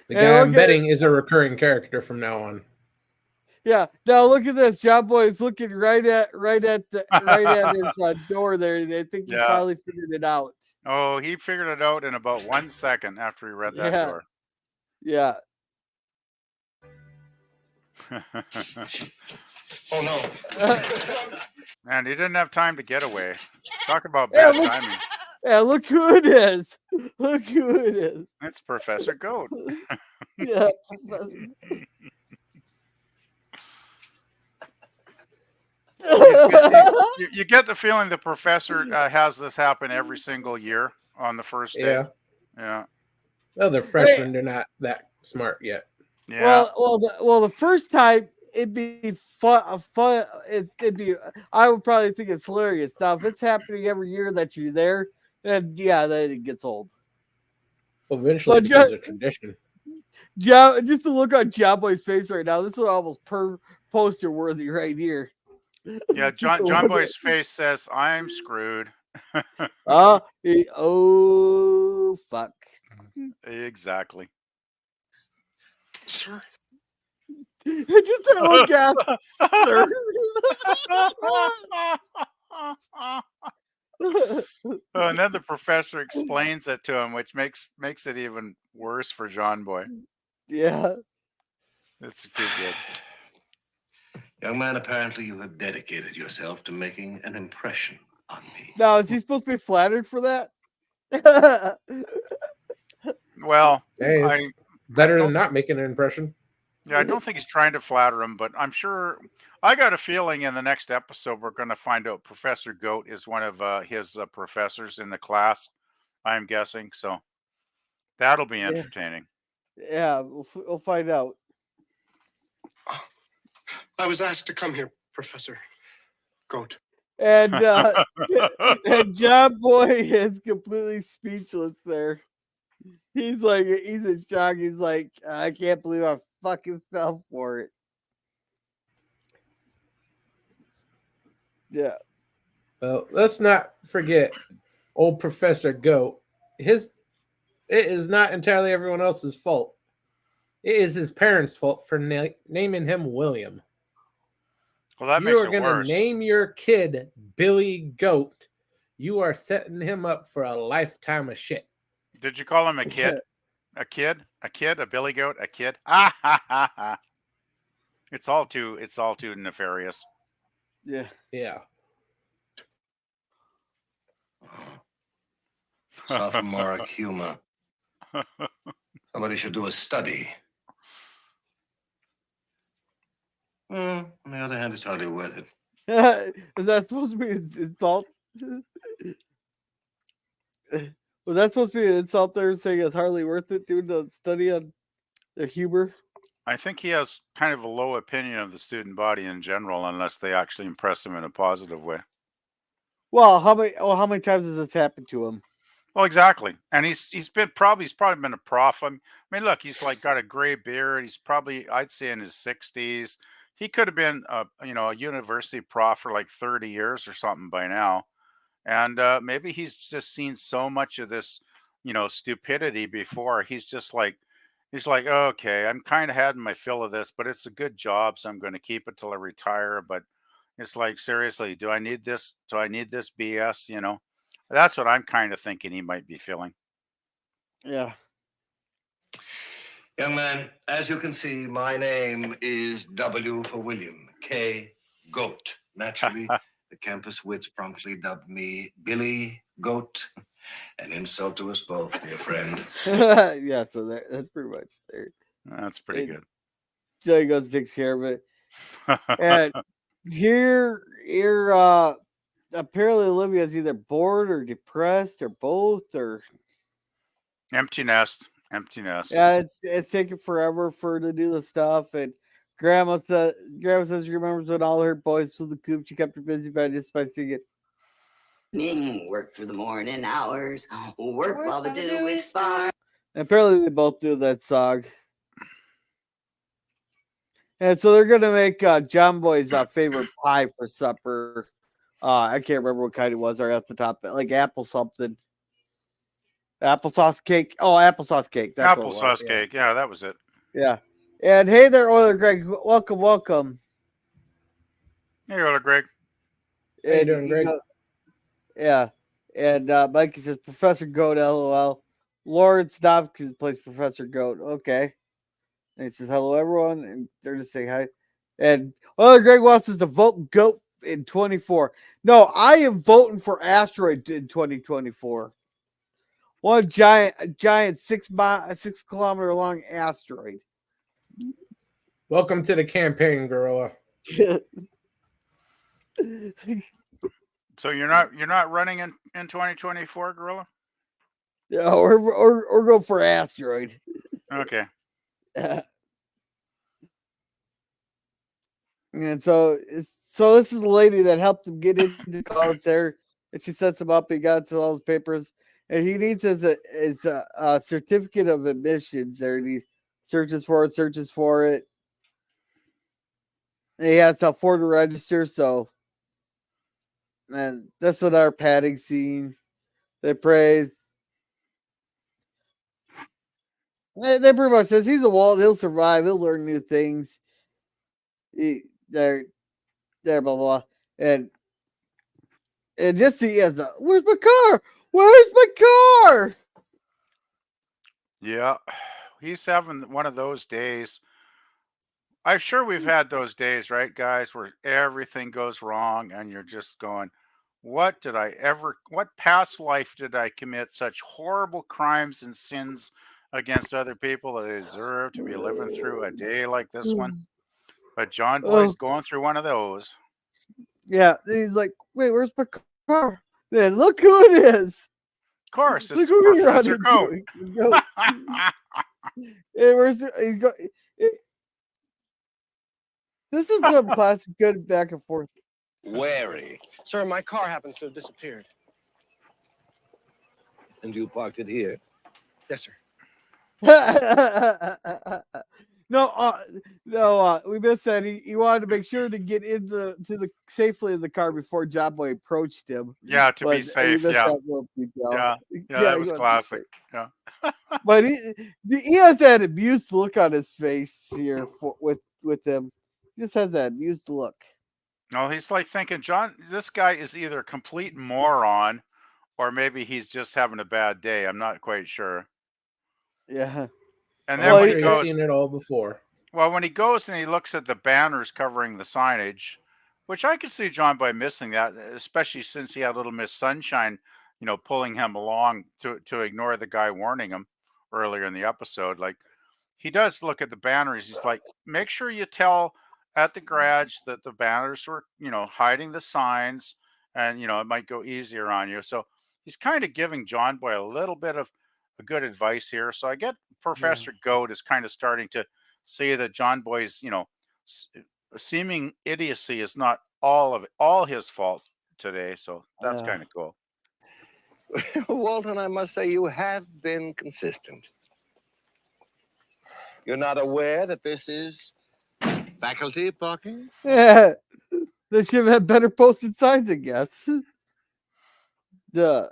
The guy I'm betting is a recurring character from now on. Yeah. Now look at this. John Boy is looking right at his door there. And I think he finally figured it out. Oh, he figured it out in about 1 second after he read that door. Yeah. Oh no. Man, he didn't have time to get away. Talk about bad timing. Yeah, look who it is. Look who it is. It's Professor Goat. Yeah. You get the feeling the professor has this happen every single year on the first day. Yeah. Yeah. Well, they're freshmen. They're not that smart yet. Yeah. Well, the first time it'd be fun. It'd be. I would probably think it's hilarious. Now, if it's happening every year that you're there, then then it gets old. Eventually, it becomes a tradition. Just to look on John Boy's face right now, this is almost poster worthy right here. Yeah, John Boy's face says, "I'm screwed." Oh fuck! Exactly. Sir. Just that little gasp, sir. Oh, and then the professor explains it to him, which makes it even worse for John Boy. Yeah. It's too good. Young man, apparently you have dedicated yourself to making an impression on me. Now, is he supposed to be flattered for that? Well, hey, better than not making an impression. Yeah, I don't think he's trying to flatter him, but I'm sure. I got a feeling in the next episode we're going to find out Professor Goat is one of his professors in the class. I'm guessing, so that'll be entertaining. Yeah, we'll find out. I was asked to come here, Professor Goat. And and John Boy is completely speechless there. He's in shock. He's like, I can't believe I fucking fell for it. Yeah. Well, let's not forget old Professor Goat. It is not entirely everyone else's fault. It is his parents' fault for naming him William. Well, that you makes are it going worse. to name your kid Billy Goat. You are setting him up for a lifetime of shit. Did you call him a kid? A kid? A kid? A Billy Goat? A kid? Ah ha ha ha! It's all too nefarious. Yeah. Yeah. Sophomoric humor. Somebody should do a study. On the other hand, it's hardly worth it. Is that supposed to be an insult? Was that supposed to be an insult there saying it's hardly worth it doing the study on the humor? I think he has kind of a low opinion of the student body in general, unless they actually impress him in a positive way. Well, how many times has this happened to him? Well, exactly, and he's probably been a prof. I mean, look, he's like got a gray beard. He's probably, I'd say, in his 60s. He could have been a university prof for like 30 years or something by now, and maybe he's just seen so much of this, stupidity before. He's like, okay, I'm kind of had my fill of this, but it's a good job, so I'm going to keep it till I retire. But it's like, seriously, do I need this? Do I need this BS? That's what I'm kind of thinking he might be feeling. Yeah. Young man, as you can see, my name is W for William, K. Goat. Naturally, the campus wits promptly dubbed me Billy Goat. An insult to us both, dear friend. Yeah, so that's pretty much there. That's pretty good. Joey goes takes care of it. And here, apparently Olivia is either bored or depressed or both or empty nest. Yeah, it's taking forever for her to do the stuff. And Grandma says she remembers when all her boys flew the coop. She kept her busy by just by singing. Work through the morning hours. Work while the dew is spark. And apparently they both do that song. And so they're gonna make John Boy's favorite pie for supper. I can't remember what kind it was right off the top, like apple something. Applesauce cake. Oh, applesauce cake. That's applesauce cake. Yeah, that was it. Yeah. And hey there, Oiler Greg. Welcome. Hey, Oiler Greg. How you doing, Greg? Yeah. And Mikey says Professor Goat, LOL. Lawrence Dobkins plays Professor Goat. Okay. And he says hello, everyone. And they're just saying hi. And Oiler Greg wants us to vote Goat in 24. No, I am voting for Asteroid in 2024. One giant 6 kilometer long asteroid. Welcome to the campaign, Gorilla. So you're not running in 2024, Gorilla? Yeah, or go for asteroid. Okay. And so this is the lady that helped him get into college there, and she sets him up. He got to all his papers, and he needs his a certificate of admissions there, and he searches for it. And he has to afford to register, so and that's another padding scene. They praise. They pretty much says he's a Walt. He'll survive. He'll learn new things. They're blah blah, and just he has the where's my car? Where's my car? Yeah, he's having one of those days. I'm sure we've had those days, right, guys, where everything goes wrong and you're just going, what past life did I commit such horrible crimes and sins against other people that I deserve to be living through a day like this one? But John Boy's going through one of those. Yeah, he's like, wait, where's my car? Then look who it is. Of course, Look it's who we run Professor Goat. into. Hey, where's he's go? This is some classic good back and forth. Wary. Sir, my car happens to have disappeared. And you parked it here? Yes, sir. No, we missed that. He wanted to make sure to get into the safely in the car before John Boy approached him. Yeah, to be safe. Yeah. Yeah, that was classic. Yeah. But he has that amused look on his face here with him. He just has that amused look. No, he's like thinking, John, this guy is either a complete moron or maybe he's just having a bad day. I'm not quite sure. Yeah. And then when he He's goes, seen it all before. well, when he goes and he looks at the banners covering the signage, which I could see John Boy missing that, especially since he had Little Miss Sunshine, pulling him along to ignore the guy warning him earlier in the episode. Like, he does look at the banners. He's like, make sure you tell at the garage that the banners were, hiding the signs and, it might go easier on you. So he's kind of giving John Boy a little bit of a good advice here. So I get Professor Goat is kind of starting to see that John Boy's, seeming idiocy is not all his fault today. So that's kind of cool. Walton, I must say you have been consistent. You're not aware that this is faculty parking? Yeah. They should have had better posted signs, I guess. Duh.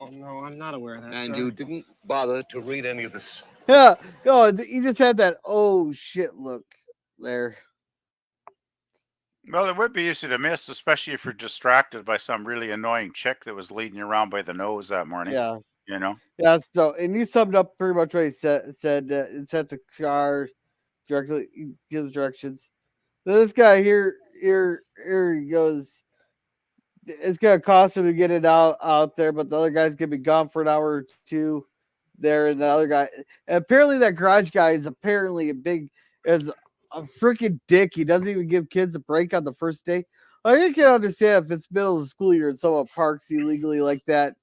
Oh, no, I'm not aware of that, And sir. you didn't bother to read any of this. Yeah. No, he just had that oh shit look there. Well, it would be easy to miss, especially if you're distracted by some really annoying chick that was leading you around by the nose that morning. Yeah. Yeah, so and you summed up pretty much what he said. It set the car directly, gives directions. So this guy here he goes. It's gonna cost him to get it out there, but the other guy's gonna be gone for an hour or two. There, and the other guy. And apparently, that garage guy is apparently is a freaking dick. He doesn't even give kids a break on the first day. I can understand if it's middle of the school year and someone parks illegally like that.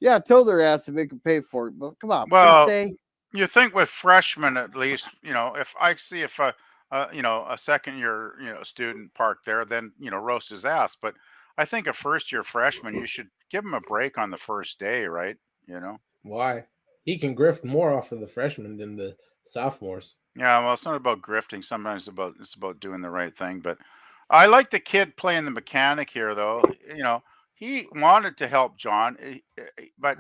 Yeah, tow their ass and make them pay for it. But come on, well, first day. you think with freshmen at least, if I see if a second year student parked there, then roast his ass. But I think a first year freshman, you should give him a break on the first day, right? Why? He can grift more off of the freshmen than the sophomores. Yeah, well, it's not about grifting. Sometimes it's about doing the right thing. But I like the kid playing the mechanic here, though. He wanted to help John, but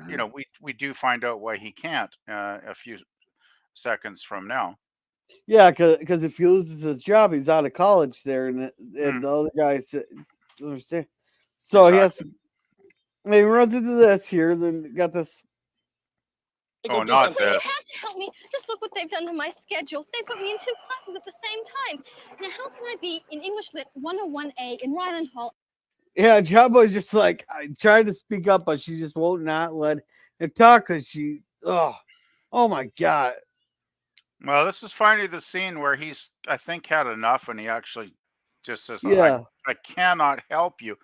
we do find out why he can't a few seconds from now. Yeah, because if he loses his job, he's out of college there, and the other guy understand. So he has to. He runs into this here, then got this. Oh, not You this. have to help me. Just look what they've done to my schedule. They put me in 2 classes at the same time. Now, how can I be in English Lit 101A in Ryland Hall? Yeah, John Boy's just like, I tried to speak up, but she just won't not let it talk because she. Oh my God. Well, this is finally the scene where he's, I think, had enough, and he actually just says, Yeah. I cannot help you.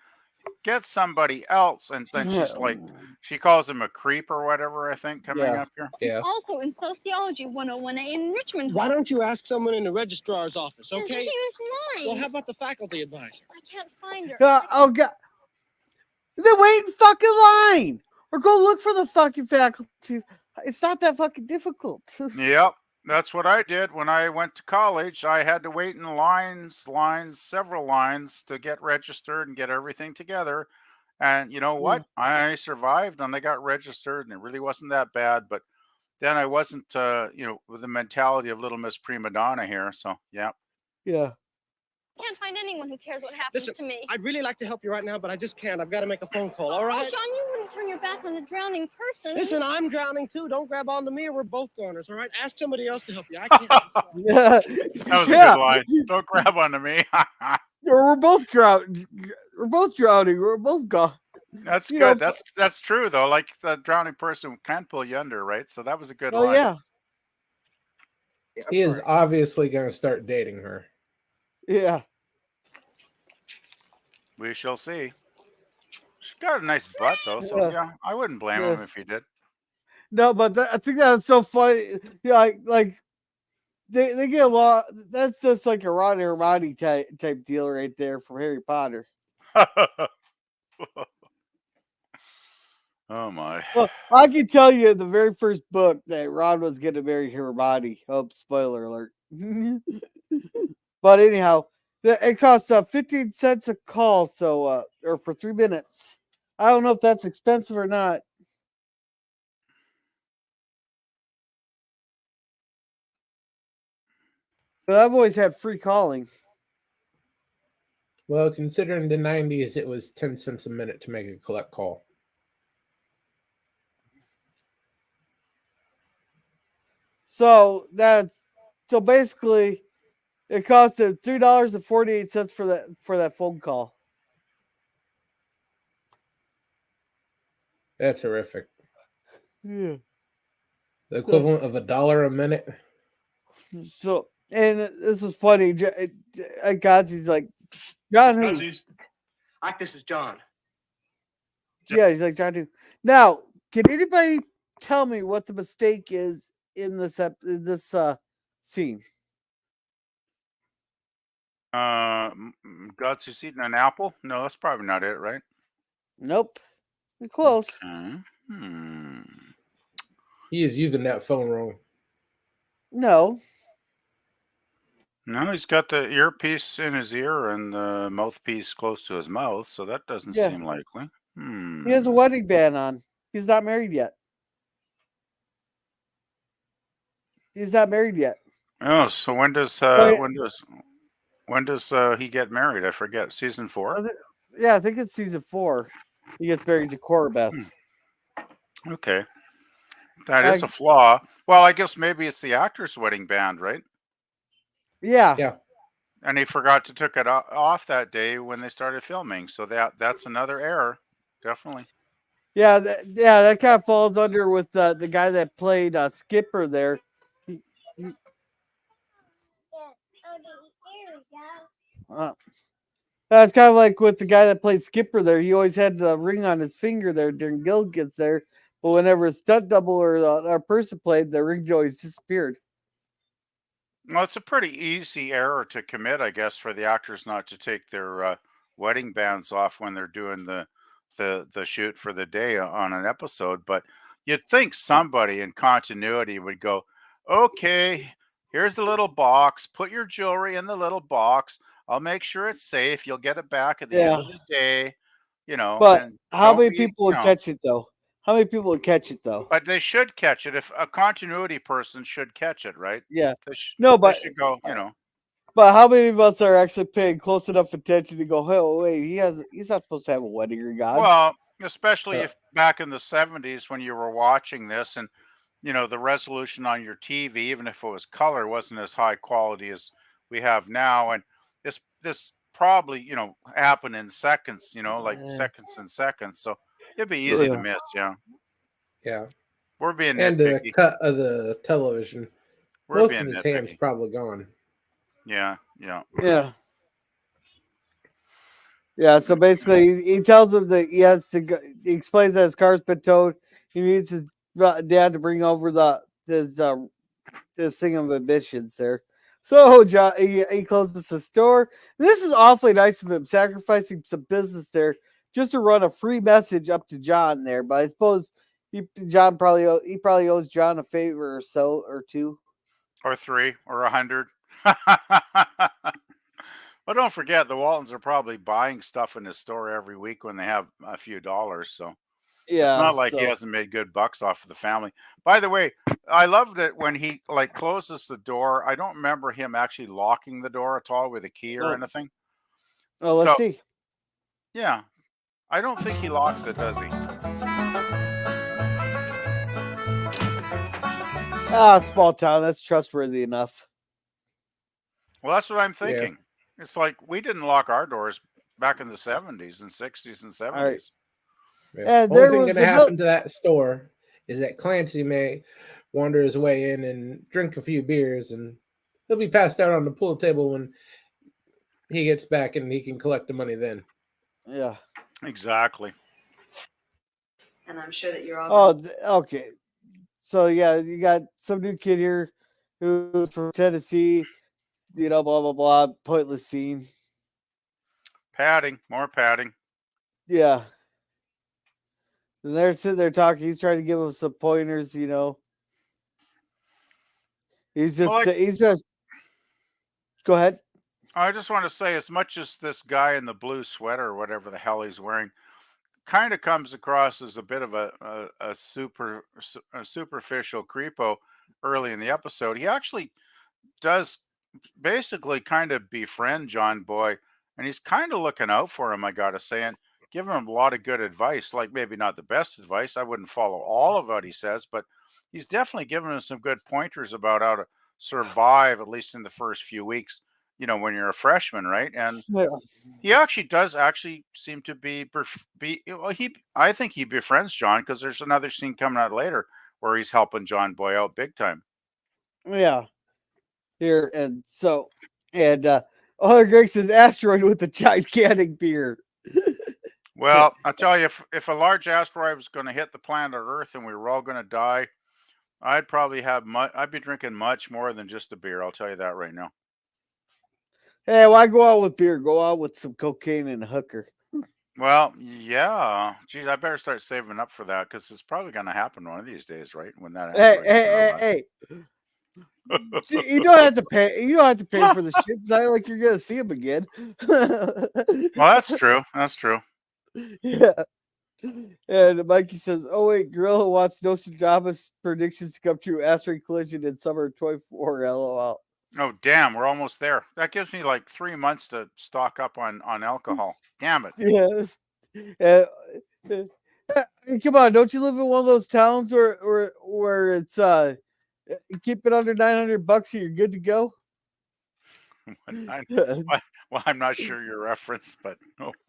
get somebody else. And then she's like, she calls him a creep or whatever, I think, coming up here. Yeah. Also in Sociology 101A in Richmond. Why don't you ask someone in the registrar's office, There's a okay? huge line. Well, how about the faculty advisor? I can't find her. Oh God! Then wait in fucking line, or go look for the fucking faculty. It's not that fucking difficult. Yep. That's what I did when I went to college. I had to wait in several lines to get registered and get everything together. And you know what? I survived and I got registered, and it really wasn't that bad. But then I wasn't, with the mentality of Little Miss Prima Donna here. So, yeah. Yeah. Can't find anyone who cares what happens Listen, to me. I'd really like to help you right now, but I just can't. I've got to make a phone call, all right? Oh, John, you wouldn't turn your back on a drowning person. Listen, I'm drowning too. Don't grab onto me or we're both goners, all right? Ask somebody else to help you. I can't. That was a good line. Don't grab onto me. We're both drowning. We're both drowning. We're both gone. That's good. That's true though. Like the drowning person can pull you under, right? So that was a good line. Oh yeah. He is obviously going to start dating her. Yeah. We shall see. She's got a nice butt though, so yeah, I wouldn't blame him if he did. No, but I think that's so funny. Yeah, like they get a lot. That's just like a Ron Hermione type deal right there from Harry Potter. Oh my. Well, I can tell you in the very first book that Ron was going to marry Hermione. Oh, spoiler alert. But anyhow, it costs 15 cents a call, so or for 3 minutes. I don't know if that's expensive or not. But I've always had free calling. Well, considering the 90s, it was 10 cents a minute to make a collect call. So basically, it costed $3.48 for that phone call. That's horrific. Yeah. The equivalent of $1 a minute. So, and this was funny. Godsy's like, John who? This is John. Yeah, he's like, John who? Now, can anybody tell me what the mistake is in this scene? God's eating an apple? No, that's probably not it, right? Nope. You're close. Okay. He is using that phone wrong. No. No, he's got the earpiece in his ear and the mouthpiece close to his mouth, so that doesn't seem likely. He has a wedding band on. He's not married yet. Oh, so when does he get married? I forget. Season 4? Yeah, I think it's season 4. He gets married to Cora Beth. Okay. That is a flaw. Well, I guess maybe it's the actor's wedding band, right? Yeah. Yeah. And they forgot to take it off that day when they started filming. So that's another error. Definitely. Yeah, that kind of falls under with the guy that played Skipper there. That's kind of like with the guy that played Skipper there. He always had the ring on his finger there during Gilligan's there. But whenever a stunt double or a person played, the ring always disappeared. Well, it's a pretty easy error to commit, I guess, for the actors not to take their wedding bands off when they're doing the shoot for the day on an episode. But you'd think somebody in continuity would go, okay, here's the little box. Put your jewelry in the little box. I'll make sure it's safe. You'll get it back at the end of the day. But how many people would catch it, though? But they should catch it. If a continuity person should catch it, right? Yeah. They should go, But how many of us are actually paying close enough attention to go, oh, wait, he's not supposed to have a wedding ring on? Well, especially if back in the 70s when you were watching this and, the resolution on your TV, even if it was color, wasn't as high quality as we have now. And this probably, happened in seconds, seconds and seconds. So it'd be easy to miss, Yeah. We're being and nitpicky. the cut of the television. Most of his hand's probably gone. Yeah. Yeah. Yeah, so basically, he tells him that he has to go. He explains that his car's been towed. He needs his dad to bring over this thing of emissions there. So John, he closes the store. This is awfully nice of him, sacrificing some business there just to run a free message up to John there. But I suppose John probably owes John a favor or so or two. Or 3 or 100. Well, don't forget the Waltons are probably buying stuff in his store every week when they have a few dollars. So it's Yeah. not like he So hasn't made good bucks off of the family. By the way, I loved it when he like closes the door. I don't remember him actually locking the door at all with a key or anything. oh, let's So see. yeah, I don't think he locks it, does he? Small town. That's trustworthy enough. Well, that's what I'm Yeah. thinking. It's like we didn't lock our doors back in the 70s and 60s and 70s. Yeah. And Only there thing was going to happen to that store is that Clancy may wander his way in and drink a few beers, and he'll be passed out on the pool table when he gets back, and he can collect the money then. Yeah. Exactly. And I'm sure that you're all. Okay. So yeah, you got some new kid here who's from Tennessee. Blah blah blah. Pointless scene. Padding, more padding. Yeah. And they're sitting there talking. He's trying to give him some pointers. He's just. Go ahead. I just want to say, as much as this guy in the blue sweater or whatever the hell he's wearing kind of comes across as a bit of a superficial creepo early in the episode, he actually does basically kind of befriend John Boy, and he's kind of looking out for him, I gotta say, and giving him a lot of good advice. Like maybe not the best advice. I wouldn't follow all of what he says, but he's definitely giving him some good pointers about how to survive, at least in the first few weeks, when you're a freshman, right? And Yeah. he actually does seem to be well, I think he befriends John, because there's another scene coming out later where he's helping John Boy out big time. Yeah. Here and so Greg says asteroid with a gigantic beard. Well, I'll tell you, if a large asteroid was going to hit the planet Earth and we were all going to die, I'd probably I'd be drinking much more than just a beer. I'll tell you that right now. Hey, why go out with beer? Go out with some cocaine and a hooker. Well, yeah. Geez, I better start saving up for that, because it's probably going to happen one of these days, right? When that. Hey. You don't have to pay. You don't have to pay for the shit. It's not like you're gonna see him again. Well, that's true. That's true. Yeah. And Mikey says, "Oh wait, Gorilla wants Nostradamus predictions to come true. Asteroid collision in summer 24. LOL." Oh, damn, we're almost there. That gives me like 3 months to stock up on alcohol. Damn it. Yes. Come on, don't you live in one of those towns where it's you keep it under $900 and you're good to go? Well, I'm not sure your reference, but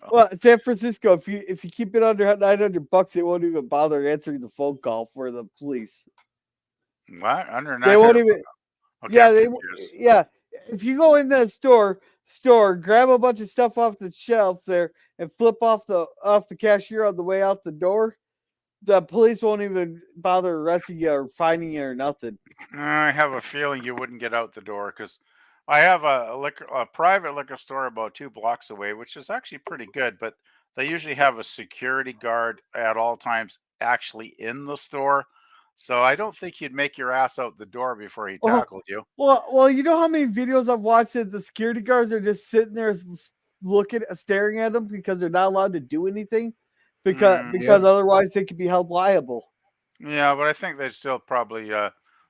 well, San Francisco, if you keep it under $900, they won't even bother answering the phone call for the police. What? Under $900? They won't even. Okay, yeah. If you go in that store, grab a bunch of stuff off the shelf there, and flip off the cashier on the way out the door, the police won't even bother arresting you or finding you or nothing. I have a feeling you wouldn't get out the door, because I have a private liquor store about 2 blocks away, which is actually pretty good, but they usually have a security guard at all times actually in the store. So I don't think you'd make your ass out the door before he tackled you. Well, you know how many videos I've watched that the security guards are just sitting there staring at them because they're not allowed to do anything because otherwise they could be held liable. Yeah, but I think they'd still probably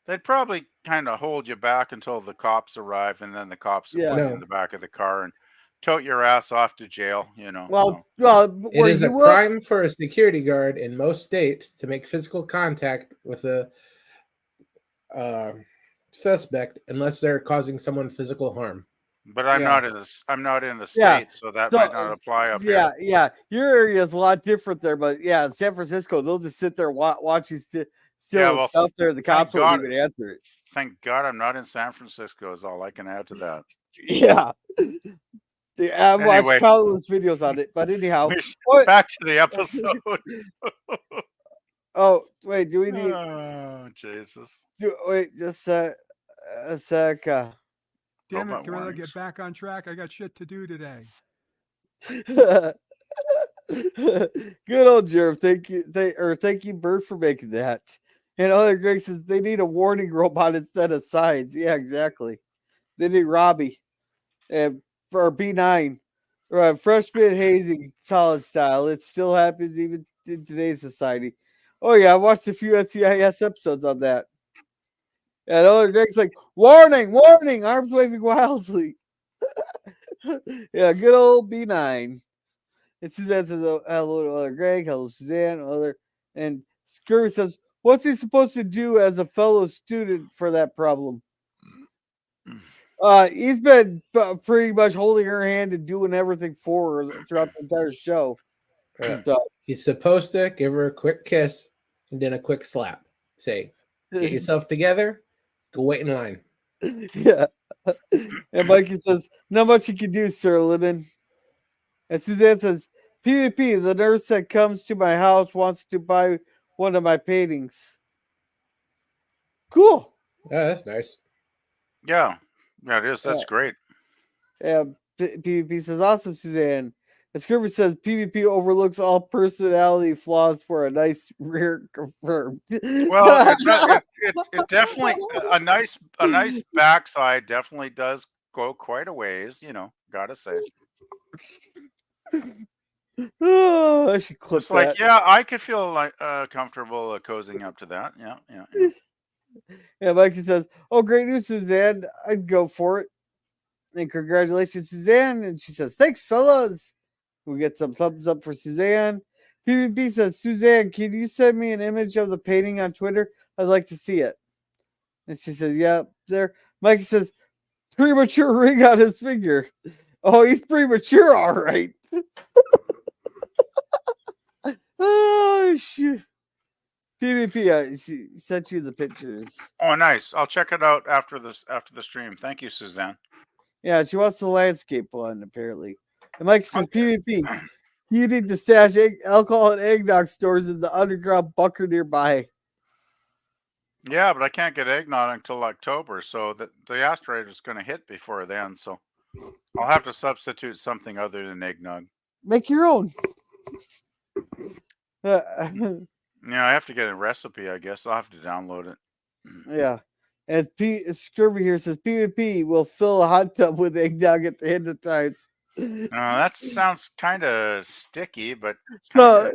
they'd probably kind of hold you back until the cops arrive, and then the cops would put you in the back of the car and tote your ass off to jail. Well, it is a crime for a security guard in most states to make physical contact with a suspect unless they're causing someone physical harm. But I'm not in the state, so that might not apply up here. Yeah. Your area is a lot different there, but yeah, in San Francisco, they'll just sit there watching stuff there. The cops won't even answer it. Thank God I'm not in San Francisco. Is all I can add to that. Yeah. I've watched Anyway. countless videos on it, but anyhow. Back to the episode. Oh, wait, do we need... Oh, Jesus. Wait, just a sec. Damn Robot it, Gorilla, warnings. get back on track. I got shit to do today. Good old Jerv. Thank you, Bert, for making that. And other Greg says they need a warning robot instead of signs. Yeah, exactly. They need Robbie. And for B9. Right, freshman hazing, solid style. It still happens even in today's society. Oh yeah, I watched a few NCIS episodes on that. And other Greg's like, warning, warning, arms waving wildly. Yeah, good old B9. And Suzanne says, hello to other Greg, hello Suzanne, and Scurvy says, what's he supposed to do as a fellow student for that problem? He's been pretty much holding her hand and doing everything for her throughout the entire show. So, he's supposed to give her a quick kiss and then a quick slap. Say, get yourself together, go wait in line. Yeah. And Mikey says, not much you can do, Sir Lemon. And Suzanne says, PvP, the nurse that comes to my house wants to buy one of my paintings. Cool. Yeah, that's nice. Yeah. Yeah, it is. That's great. Yeah, PvP says, awesome, Suzanne. And Scurvy says, PvP overlooks all personality flaws for a nice rear confirmed. Well, it definitely a nice backside definitely does go quite a ways. Gotta say. Oh, I should clip It's like, that. yeah, I could feel like comfortable cozying up to that. Yeah. Yeah, Mikey says, oh, great news, Suzanne. I'd go for it. And congratulations, Suzanne. And she says, thanks, fellas. We get some thumbs up for Suzanne. PvP says, Suzanne, can you send me an image of the painting on Twitter? I'd like to see it. And she says, yeah, there. Mikey says, premature ring on his finger. Oh, he's premature, all right. Oh, shoot. PvP, I sent you the pictures. Oh, nice. I'll check it out after the stream. Thank you, Suzanne. Yeah, she wants the landscape one, apparently. And Mike says, PvP, you need to stash alcohol and eggnog stores in the underground bunker nearby. Yeah, but I can't get eggnog until October, so the asteroid is going to hit before then. So I'll have to substitute something other than eggnog. Make your own. Yeah, I have to get a recipe, I guess. I'll have to download it. Yeah. And Scurvy here says PvP will fill a hot tub with eggnog at the end of times. That sounds kind of sticky, but so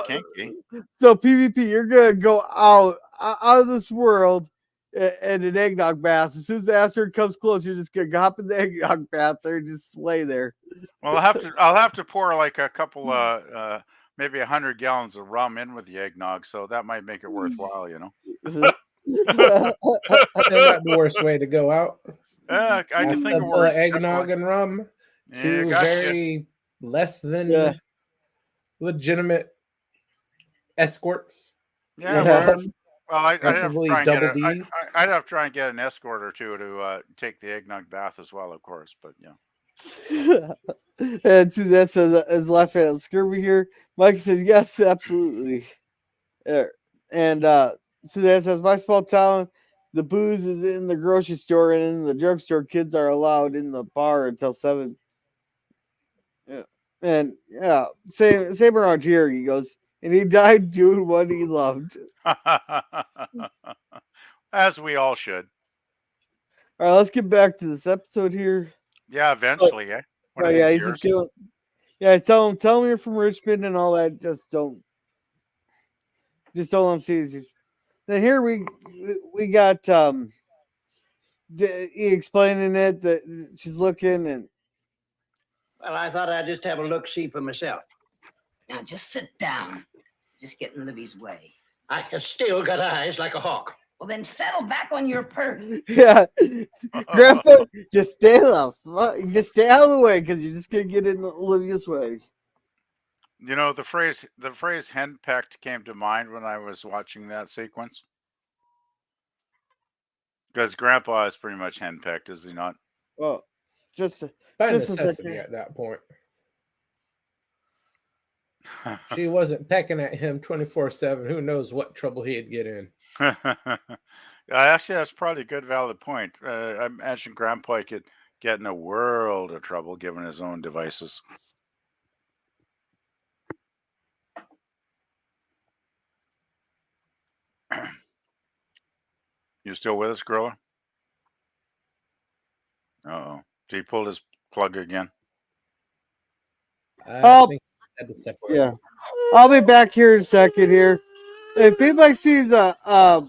kinky. So PvP, you're gonna go out of this world in an eggnog bath. As soon as the asteroid comes close, you're just gonna hop in the eggnog bath there and just lay there. Well, I'll have to pour like a couple maybe 100 gallons of rum in with the eggnog, so that might make it worthwhile, That's not the worst way to go out. Yeah, I can think of worse. Eggnog and rum. Two very less than legitimate escorts. Yeah, well, I'd have to try and get an escort or two to take the eggnog bath as well, of course. But yeah. And Suzanne says, is laughing at Scurvy here. Mike says, yes, absolutely. And Suzanne says, my small town, the booze is in the grocery store and in the drugstore. Kids are allowed in the bar until 7. Yeah. And yeah, same around here. He goes, and he died doing what he loved. As we all should. All right, let's get back to this episode here. Yeah, eventually, He's just doing. Yeah, tell him you're from Richmond and all that. Just don't let him see you. Then here we got he explaining it that she's looking and. Well, I thought I'd just have a look-see for myself. Now just sit down. Just get in Livy's way. I have still got eyes like a hawk. Well, then settle back on your perch. Yeah, Grandpa, just stay out of the way because you're just gonna get in Olivia's way. The phrase henpecked came to mind when I was watching that sequence. Because Grandpa is pretty much henpecked, is he not? Well, just By just a necessity second. at that point. She wasn't pecking at him 24/7. Who knows what trouble he'd get in. Actually, that's probably a good, valid point. I imagine Grandpa could get in a world of trouble given his own devices. You still with us, Grilla? Uh-oh. Did he pull his plug again? Oh, yeah. I'll be back here in a second here. If anybody sees a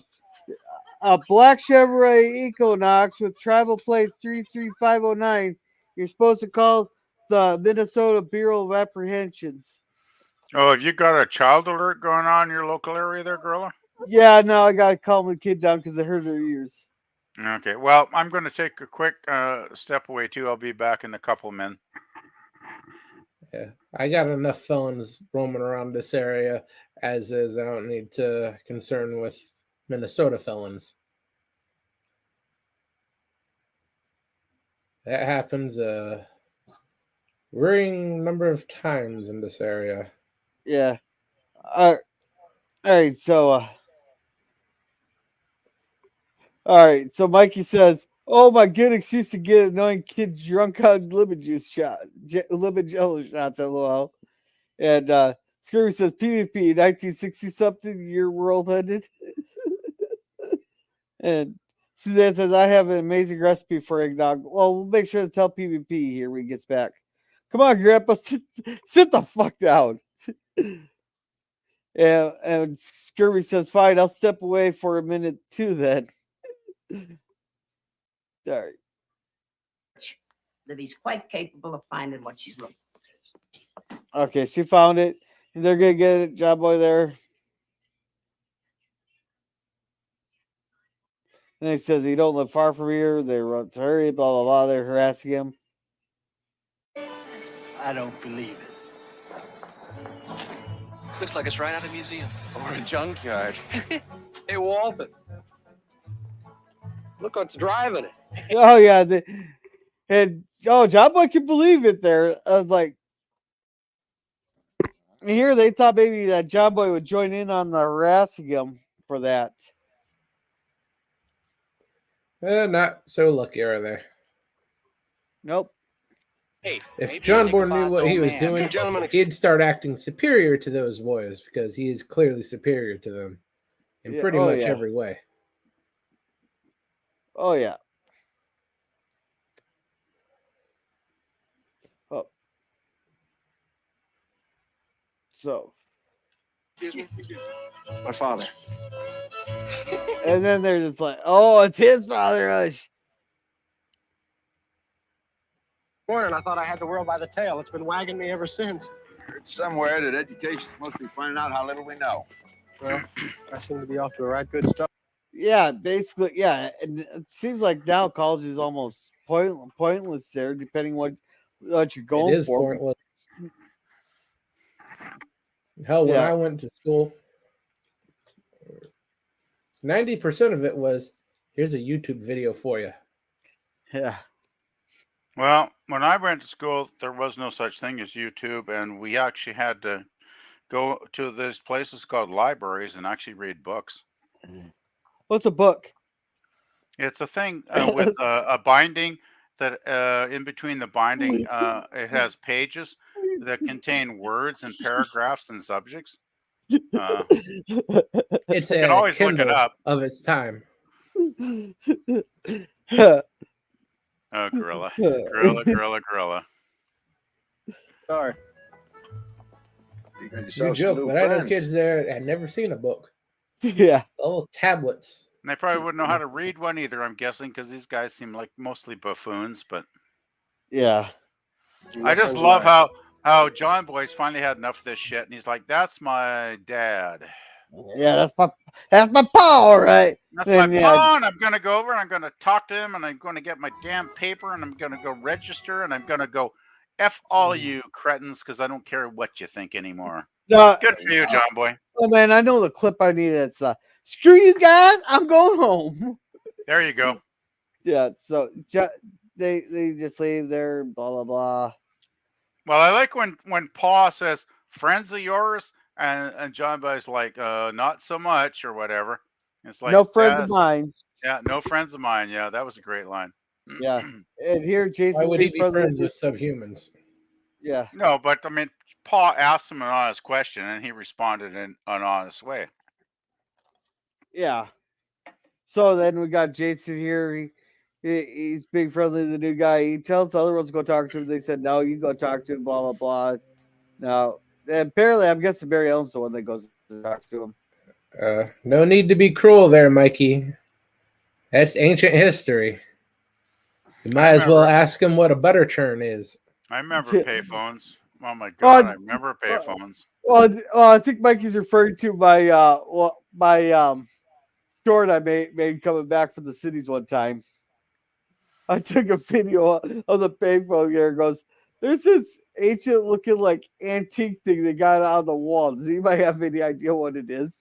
black Chevrolet Equinox with travel plate 33509, you're supposed to call the Minnesota Bureau of Apprehensions. Oh, have you got a child alert going on in your local area there, Grilla? Yeah, no, I gotta calm the kid down because they hurt their ears. Okay, well, I'm going to take a quick step away too. I'll be back in a couple of minutes. Yeah, I got enough felons roaming around this area as is. I don't need to concern with Minnesota felons. That happens a worrying number of times in this area. Yeah. All right. So Mikey says, "Oh my good excuse to get annoying kids drunk on lemon jello shots." LOL. And Scurvy says, "PvP 1960 something year world ended." And Suzanne says, "I have an amazing recipe for eggnog." Well, we'll make sure to tell PvP here when he gets back. Come on, Grandpa, sit the fuck down. And Scurvy says, "Fine, I'll step away for a minute too then." Sorry. Libby's quite capable of finding what she's looking for. Okay, she found it. They're gonna get it, job boy there. And he says he don't live far from here. They run to hurry, blah blah blah. They're harassing him. I don't believe it. Looks like it's right out of a museum. Or a junkyard. Hey, Walton. Look what's driving it. Oh yeah, job boy can believe it. There, I was like, here they thought maybe that job boy would join in on the harassing him for that. Not so lucky, are they? Nope. Hey, if John Boy knew what he was doing, he'd start acting superior to those boys because he is clearly superior to them in pretty much every way. Oh yeah. Oh. So. Excuse me? My father. And then they're just like, "Oh, it's his father." Morning, I thought I had the world by the tail. It's been wagging me ever since. Heard somewhere that education's mostly finding out how little we know. Well, I seem to be off to the right good stuff. Yeah, basically, yeah. And it seems like now college is almost pointless there, depending what you're going for. Pointless. Hell, when I went to school, 90% of it was, here's a YouTube video for you. Yeah. Well, when I went to school, there was no such thing as YouTube, and we actually had to go to these places called libraries and actually read books. What's a book? It's a thing with a binding that in between the binding, it has pages that contain words and paragraphs and subjects. It's you can always look it up. Of its time. Oh, gorilla. Sorry. You joke, but I know kids there had never seen a book. Yeah. All tablets. And they probably wouldn't know how to read one either, I'm guessing, because these guys seem like mostly buffoons, but... Yeah. I just love how John Boy's finally had enough of this shit, and he's like, "That's my dad." Yeah, that's my paw, right? That's my paw, and I'm gonna go over and I'm gonna talk to him, and I'm gonna get my damn paper, and I'm gonna go register, and I'm gonna go F all you cretins, because I don't care what you think anymore. Good for you, John Boy. Oh man, I know the clip I need. It's screw you guys, I'm going home. There you go. Yeah, so they just leave there, blah blah blah. Well, I like when Paul says friends of yours, and John Boy's like, not so much or whatever. It's like, No friends of mine. Yeah, no friends of mine. Yeah, that was a great line. Yeah, and here Jason. Why would he being be friendly friends to- with subhumans? Yeah. No, but I mean, Paul asked him an honest question, and he responded in an honest way. Yeah. So then we got Jason here. He's being friendly to the new guy. He tells the other ones to go talk to him. They said, no, you go talk to him, blah, blah, blah. Now, apparently, I'm guessing Barry Allen's the one that goes to talk to him. No need to be cruel there, Mikey. That's ancient history. You might as well ask him what a butter churn is. I remember payphones. Oh my god, I remember payphones. Well, I think Mikey's referring to my short I made coming back from the cities one time. I took a video of the payphone here. It goes, there's this ancient looking like antique thing they got on the wall. Does anybody have any idea what it is?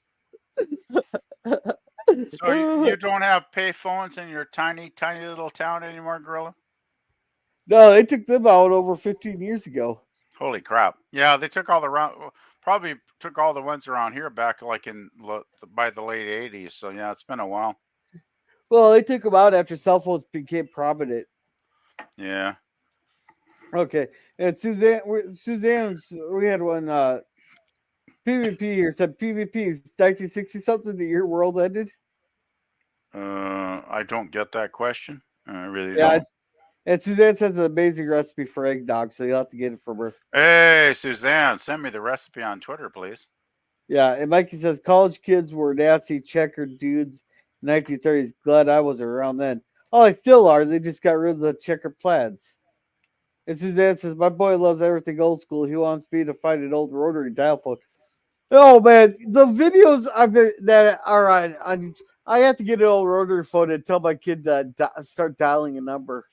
So you don't have payphones in your tiny little town anymore, Gorilla? No, they took them out over 15 years ago. Holy crap! Yeah, they took all probably took all the ones around here back like by the late '80s. So yeah, it's been a while. Well, they took them out after cell phones became prominent. Yeah. Okay, and Suzanne, we had one PvP here said PvP 1960 something, the year world ended. I don't get that question. I really Yeah, don't. and Suzanne says an amazing recipe for eggnog, so you'll have to get it from her. Hey, Suzanne, send me the recipe on Twitter, please. Yeah, and Mikey says college kids were nasty checkered dudes in 1930s. Glad I wasn't around then. Oh, they still are. They just got rid of the checkered plaids. And Suzanne says, my boy loves everything old school. He wants me to find an old rotary dial phone. Oh, man, the videos that are on I have to get an old rotary phone and tell my kid to start dialing a number.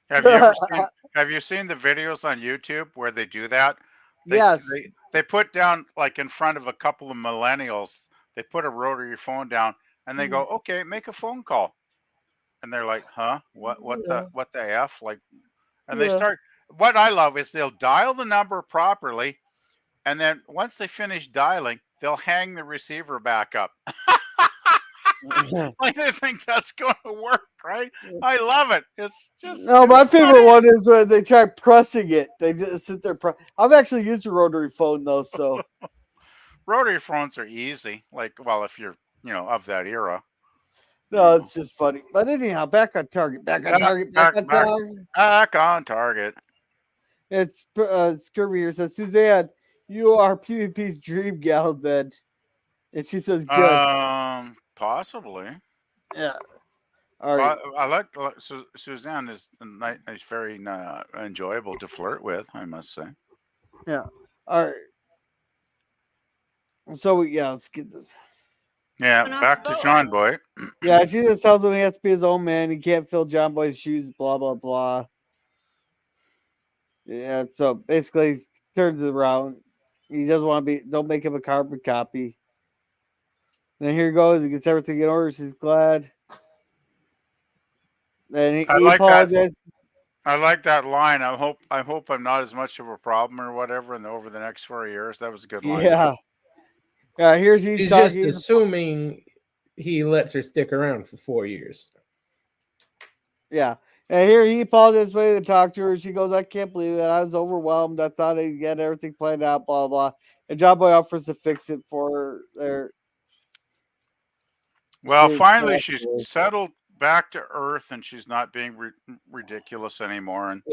Have you seen the videos on YouTube where they do that? Yes. They put down, like in front of a couple of millennials, they put a rotary phone down and they go, okay, make a phone call. And they're like, huh? What the F? Like, and they start, what I love is they'll dial the number properly. And then once they finish dialing, they'll hang the receiver back up. Like they think that's going to work, right? I love it. It's just my favorite one is when they try pressing it. They just sit there. I've actually used a rotary phone though, so rotary phones are easy. Like, well, if you're of that era. No, it's just funny. But anyhow, back on target. Back on target. It's Scurvy here says, Suzanne, you are PvP's dream gal then. And she says, good. Possibly. Yeah. All right. I like Suzanne is very enjoyable to flirt with, I must say. Yeah. All right. So let's get this. Yeah, back to John Boy. Yeah, she just tells him he has to be his own man. He can't fill John Boy's shoes, blah, blah, blah. Yeah, so basically he turns it around. He doesn't want to don't make him a carbon copy. Then here he goes. He gets everything in order. She's glad. Then he apologized. I like that line. I hope I'm not as much of a problem or whatever. And over the next 4 years, that was a good line. Yeah. Yeah. He's just assuming he lets her stick around for 4 years. Yeah. And here he apologized way to talk to her. She goes, I can't believe it. I was overwhelmed. I thought I'd get everything planned out, blah, blah. And John Boy offers to fix it for her there. Well, finally, she's settled back to earth and she's not being ridiculous anymore. And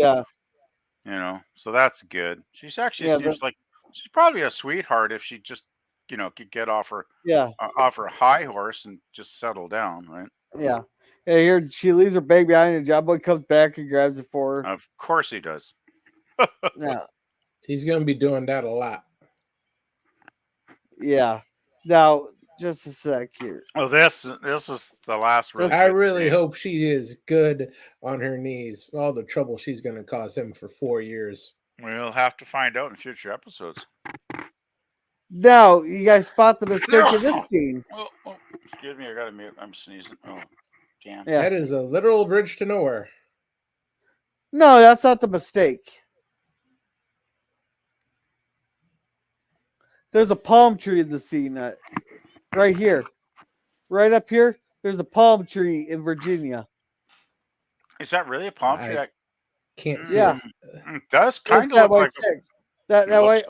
so that's good. She's actually seems like she's probably a sweetheart if she just, could get off her high horse and just settle down, right? Yeah. And here she leaves her bag behind and John Boy comes back and grabs it for her. Of course he does. Yeah. He's going to be doing that a lot. Yeah. Now, just a sec here. Well, this is the last. I really hope she is good on her knees. All the trouble she's going to cause him for 4 years. We'll have to find out in future episodes. Now, you guys spot the mistake in this scene. Oh, excuse me, I got to mute. I'm sneezing. Oh, damn. Yeah. That is a literal bridge to nowhere. No, that's not the mistake. There's a palm tree in the scene right here. Right up here, there's a palm tree in Virginia. Is that really a palm tree? Can't see Yeah. it. It does That's kind of that look white like stick. That it looks-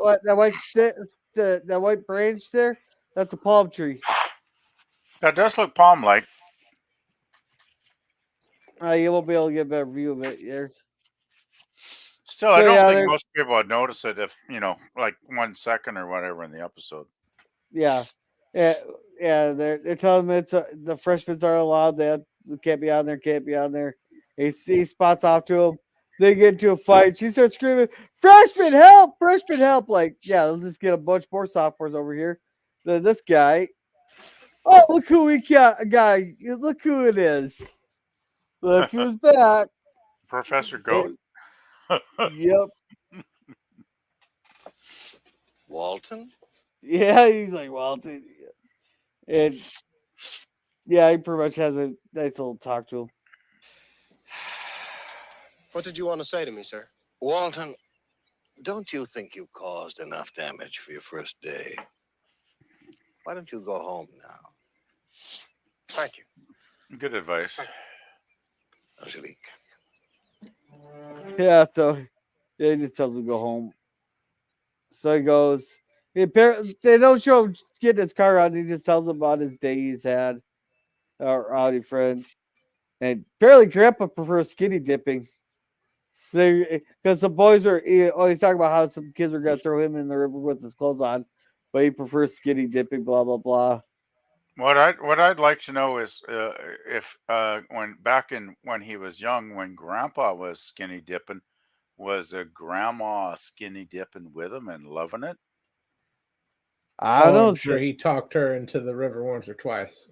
that white branch there, that's a palm tree. that does look palm-like. You won't be able to get a better view of it there. Still, I So, don't yeah, think there- most people would notice it if, like 1 second or whatever in the episode. Yeah, they're telling them the freshmen aren't allowed. They can't be on there. Can't be on there. He spots off to him. They get into a fight. She starts screaming, "Freshman, help! Freshman, help!" Like, yeah, let's just get a bunch more sophomores over here. Then this guy, oh, look who we got! Guy, look who it is. Look who's back. Professor Goat. Yep. Walton? Yeah, he's like Walton. And yeah, he pretty much has a nice little talk to him. What did you want to say to me, sir? Walton, don't you think you caused enough damage for your first day? Why don't you go home now? Thank you. Good advice. Angelique. Yeah, so he just tells him to go home. So he goes. They don't show him getting his car out. He just tells him about his day he's had, or rowdy friends. And apparently, Grandpa prefers skinny dipping. Because the boys are always talking about how some kids are going to throw him in the river with his clothes on, but he prefers skinny dipping. Blah blah blah. What I'd like to know is if when he was young, when Grandpa was skinny dipping, was a grandma skinny dipping with him and loving it? I don't know. I'm sure he talked her into the river once or twice.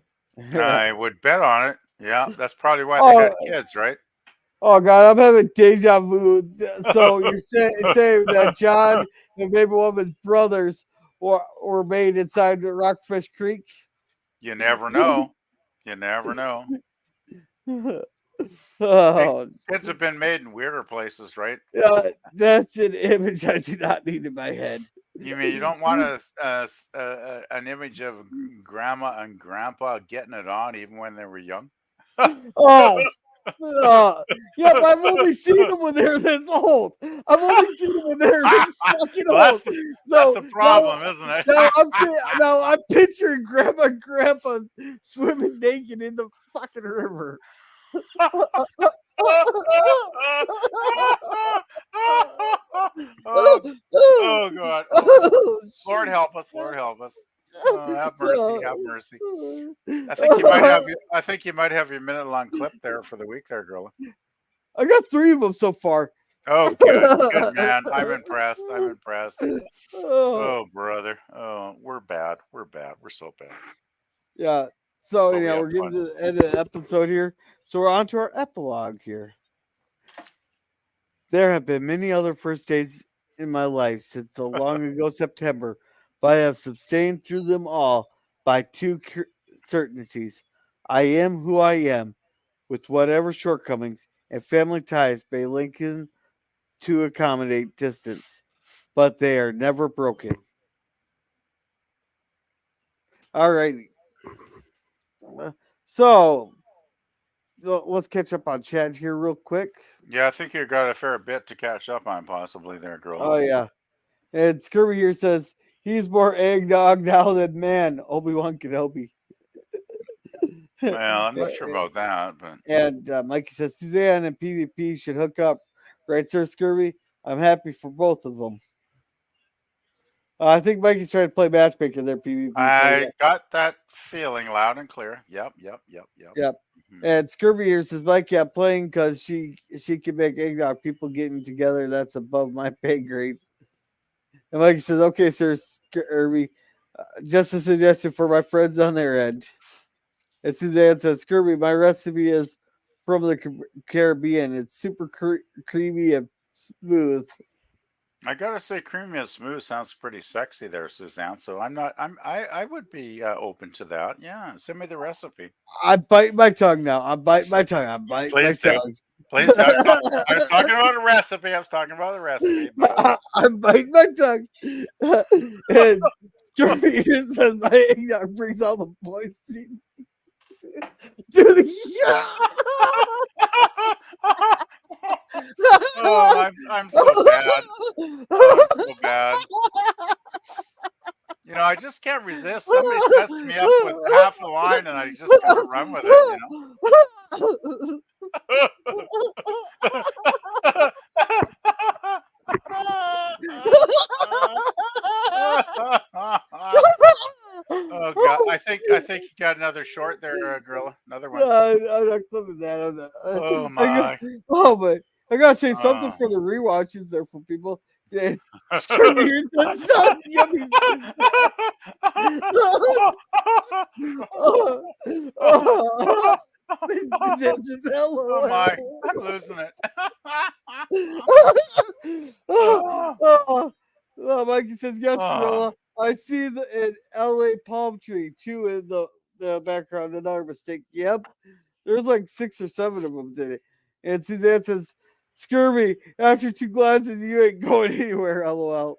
I would bet on it. Yeah, that's probably why they had kids, right? Oh God, I'm having deja vu. So you're saying that John and maybe one of his brothers were made inside the Rockfish Creek? You never know. You never know. Oh, kids have been made in weirder places, right? yeah, that's an image I do not need in my head. You mean you don't want an image of Grandma and Grandpa getting it on even when they were young? Oh, yeah, but I've only seen them when they're this old. I've only seen them when they're this fucking old. That's the problem, isn't it? Now I'm picturing Grandma and Grandpa swimming naked in the fucking river. Oh God! Oh, Lord help us! Lord help us! Oh, have mercy! Have mercy! I think you might have your minute-long clip there for the week, there, girl. I got 3 of them so far. Oh, good man! I'm impressed. I'm impressed. Oh, brother! Oh, we're bad. We're bad. We're so bad. Yeah. So But we're getting to the end of the episode here. So we're on to our epilogue here. There have been many other first days in my life since the long ago September, but I have sustained through them all by 2 certainties. I am who I am, with whatever shortcomings and family ties may link in to accommodate distance, but they are never broken. All righty. So let's catch up on chat here real quick. Yeah, I think you got a fair bit to catch up on, possibly there, girl. Oh yeah, and Scurvy here says he's more eggnog now than man. Obi-Wan Kenobi. Well, I'm not sure about that, but and Mikey says Suzanne and PvP should hook up, right, sir? Scurvy. I'm happy for both of them. I think Mikey's trying to play matchmaker there. PvP. I got that feeling loud and clear. Yep. Mm-hmm. And Scurvy here says, Mike, yeah, playing because she can make eggnog. People getting together, that's above my pay grade. And Mikey says, okay, sir, Scurvy, just a suggestion for my friends on their end. And Suzanne says, Scurvy, my recipe is from the Caribbean. It's super creamy and smooth. I gotta say, creamy and smooth sounds pretty sexy there, Suzanne. So I would be open to that. Yeah, send me the recipe. I'm biting my tongue now. I'm biting my tongue. Please do. Please, I was talking about a recipe. I was talking about a recipe. I'm biting my tongue. And Jeremy says my eggnog brings all the boys to the Oh, I'm so bad. Oh, I'm so bad. You know, I just can't resist. Somebody sets me up with half a line, and I just gotta run with it. Oh God, I think you got another short there, Gorilla. Another one. I'm not clipping that. I'm not. Oh my. I gotta say something for the rewatches there for people. Yeah, Screaming here says nuts, yummy. This is Oh my, I'm losing it. Mikey says yes, Gorilla. I see an LA palm tree too in the background. Another mistake. Yep. There's like 6 or 7 of them today. And Suzanne says, Scurvy, after 2 glasses, you ain't going anywhere, lol.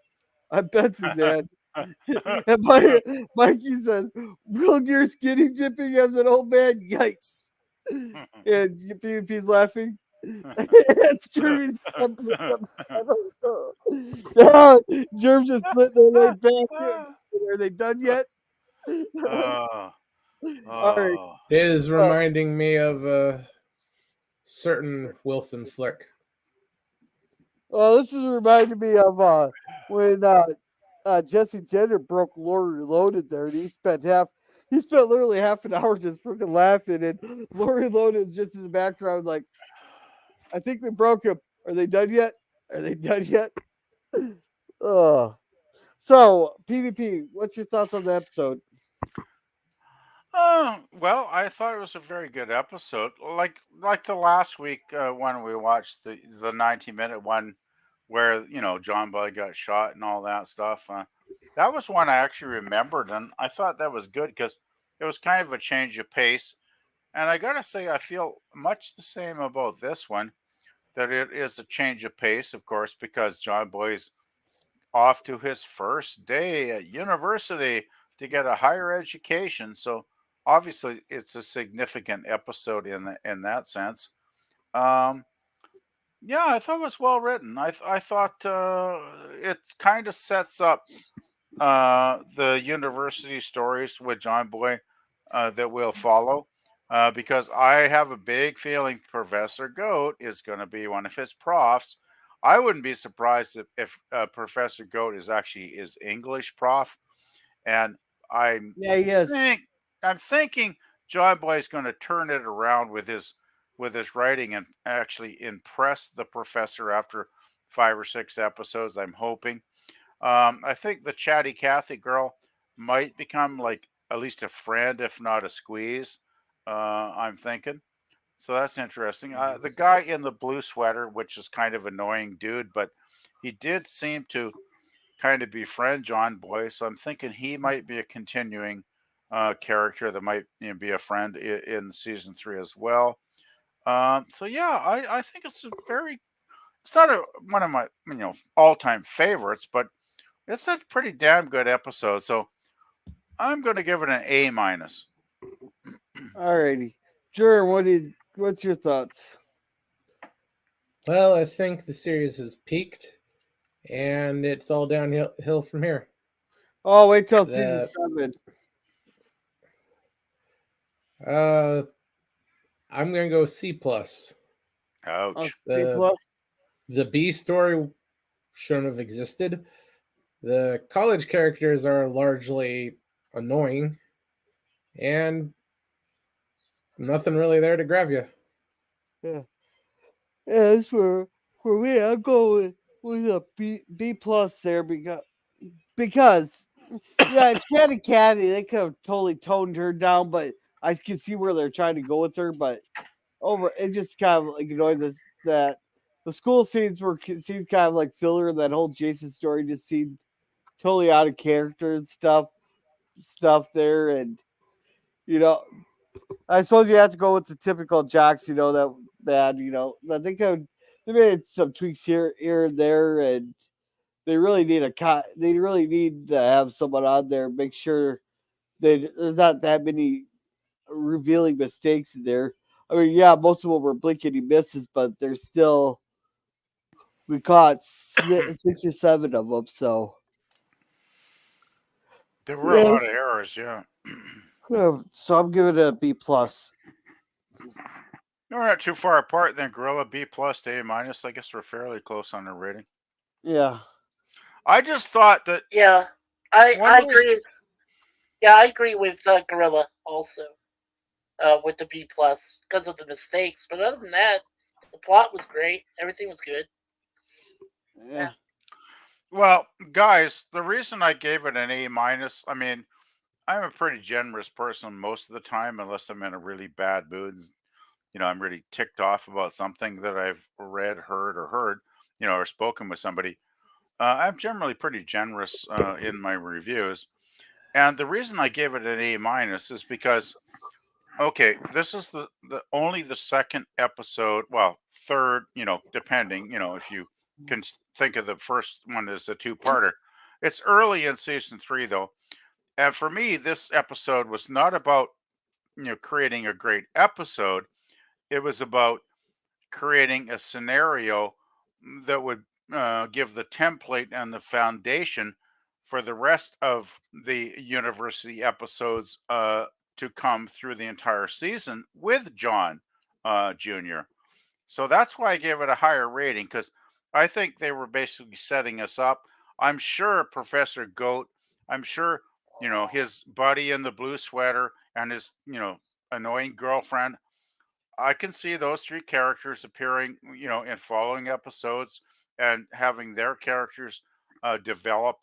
I bet Suzanne. And Mikey says, Real gear skinny dipping as an old man, yikes. And PvP's laughing. And Scurvy's Germs just split their leg back. Are they done yet? All right. It is reminding me of a certain Wilson flick. Well, this is reminding me of when Jesse Jenner broke Lori Loaded there, and he spent literally half an hour just freaking laughing, and Lori Loaded is just in the background like, I think we broke him. Are they done yet? Are they done yet? So, PvP, what's your thoughts on the episode? Well, I thought it was a very good episode. Like the last week one we watched, the 90-minute one where John Boy got shot and all that stuff. That was one I actually remembered, and I thought that was good because it was kind of a change of pace. And I gotta say, I feel much the same about this one. That it is a change of pace, of course, because John Boy's off to his first day at university to get a higher education. So obviously, it's a significant episode in that sense. Yeah, I thought it was well written. I thought it kind of sets up the university stories with John Boy that we'll follow. Because I have a big feeling Professor Goat is going to be one of his profs. I wouldn't be surprised if Professor Goat is actually his English prof, and I'm thinking John Boy is going to turn it around with his writing and actually impress the professor after 5 or 6 episodes. I'm hoping. I think the chatty Cathy girl might become like at least a friend, if not a squeeze. I'm thinking. So that's interesting. The guy in the blue sweater, which is kind of annoying dude, but he did seem to kind of befriend John Boy. So I'm thinking he might be a continuing character that might be a friend in season 3 as well. So yeah, I think it's it's not one of my all-time favorites, but it's a pretty damn good episode. So I'm going to give it an A-. Alrighty, Jerem, what's your thoughts? Well, I think the series has peaked, and it's all downhill from here. Oh, wait till season 7. I'm gonna go C+. Ouch. The B story shouldn't have existed. The college characters are largely annoying, and nothing really there to grab you. Yeah, that's for me. I'm going with a B plus there because yeah, Chatty Cathy, they could have totally toned her down, but I can see where they're trying to go with her. But it just kind of like annoyed that the school scenes seemed kind of like filler. That whole Jason story just seemed totally out of character and stuff there, and I suppose you have to go with the typical jocks, that bad, I think they made some tweaks here and there, and they really need they really need to have someone on there, make sure there's not that many revealing mistakes in there. I mean, yeah, most of them were blinkety misses, but there's still we caught 6 or 7 of them. So There were a lot of errors, yeah. So I'm giving it a B plus. We're not too far apart then. Gorilla B plus to A minus. I guess we're fairly close on the rating. Yeah. I just thought that. Yeah, I agree. Yeah, I agree with Gorilla also. With the B plus because of the mistakes, but other than that, the plot was great. Everything was good. Yeah. Well, guys, the reason I gave it an A minus, I mean, I'm a pretty generous person most of the time, unless I'm in a really bad mood. I'm really ticked off about something that I've read, heard, or spoken with somebody. I'm generally pretty generous in my reviews. And the reason I gave it an A minus is because, okay, this is the only the second episode, well, third, depending, if you can think of the first one as a two-parter. It's early in season 3, though. And for me, this episode was not about, creating a great episode. It was about creating a scenario that would give the template and the foundation for the rest of the university episodes to come through the entire season with John Jr. So that's why I gave it a higher rating, because I think they were basically setting us up. I'm sure Professor Goat, I'm sure, his buddy in the blue sweater and his, annoying girlfriend, I can see those 3 characters appearing, in following episodes and having their characters develop,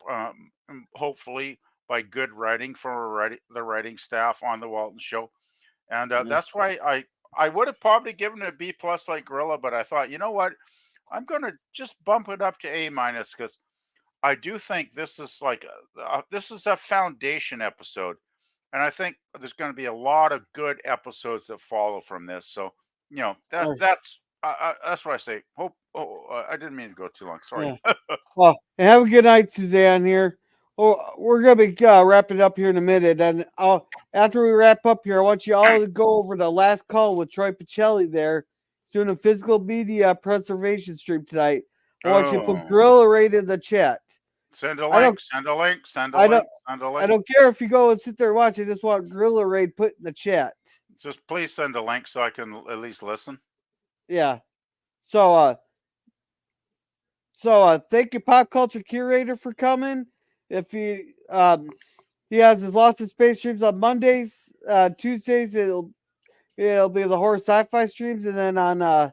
hopefully by good writing from the writing staff on the Walton show. And that's why I would have probably given it a B plus like Gorilla, but I thought, you know what, I'm going to just bump it up to A minus because I do think this is like this is a foundation episode, and I think there's going to be a lot of good episodes that follow from this. So that's what I say. Hope. I didn't mean to go too long. Sorry. Yeah. Well, have a good night, Suzanne. Here. Oh, we're gonna be wrapping up here in a minute, and after we wrap up here, I want you all to go over the last call with Troy Pacelli there, doing a physical media preservation stream tonight. I want you to put Gorilla Raid in the chat. Send a link. Send a link. Send a link. Send a link. I don't care if you go and sit there and watch. I just want Gorilla Raid put in the chat. Just please send a link so I can at least listen. Yeah. So thank you, Pop Culture Curator, for coming. If he has his Lost in Space streams on Mondays, Tuesdays it'll be the horror sci-fi streams, and then on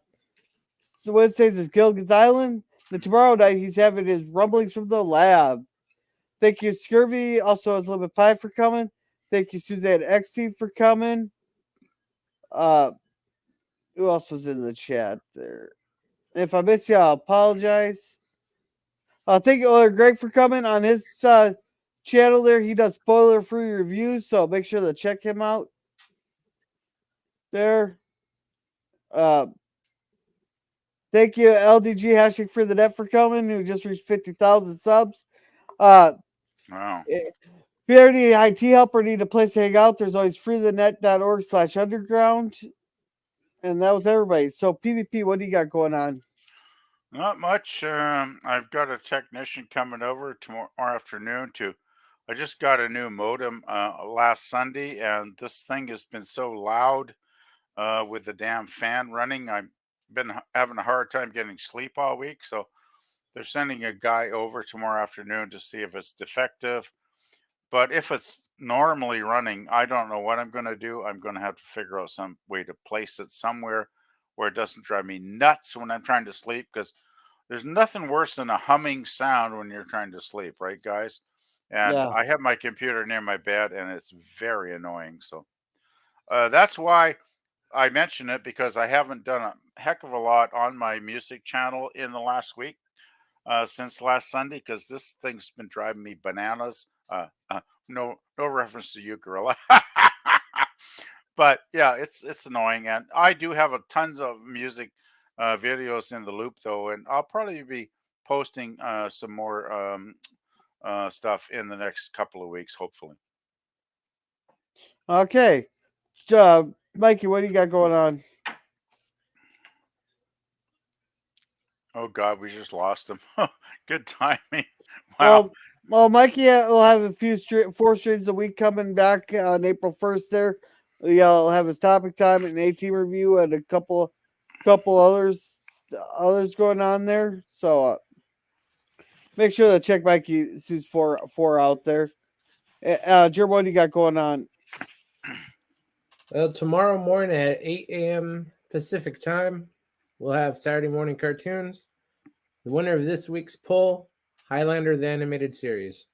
Wednesdays is Gilligan's Island. Then tomorrow night he's having his Rumblings from the Lab. Thank you, Scurvy, also as Limit Pie for coming. Thank you, Suzanne XT for coming. Who else was in the chat there? If I missed you, I'll apologize. Thank you, Greg, for coming on his channel there. He does spoiler-free reviews, so make sure to check him out there. Thank you, LDG hashtag for the net for coming, who just reached 50,000 subs. Wow. If you ever need an IT help or need a place to hang out, there's always freethenet.org/underground. And that was everybody. So, PvP, what do you got going on? Not much. I've got a technician coming over tomorrow afternoon I just got a new modem last Sunday, and this thing has been so loud with the damn fan running. I've been having a hard time getting sleep all week, so they're sending a guy over tomorrow afternoon to see if it's defective. But if it's normally running, I don't know what I'm going to do. I'm going to have to figure out some way to place it somewhere where it doesn't drive me nuts when I'm trying to sleep, because there's nothing worse than a humming sound when you're trying to sleep, right, guys? And Yeah. I have my computer near my bed, and it's very annoying. So that's why I mention it, because I haven't done a heck of a lot on my music channel in the last week since last Sunday, because this thing's been driving me bananas. No reference to you, Gorilla. But yeah, it's annoying, and I do have tons of music videos in the loop though, and I'll probably be posting some more stuff in the next couple of weeks, hopefully. Okay. Mikey, what do you got going on? Oh God, we just lost him. Good timing. Wow. Well, Mikey will have a few 4 streams a week coming back on April 1st. There, he'll have his topic time and A-team review and a couple others going on there. So make sure to check Mikey's 4 out there. Jeremy, what do you got going on? Tomorrow morning at 8 a.m. Pacific time, we'll have Saturday morning cartoons. The winner of this week's poll, Highlander the animated series.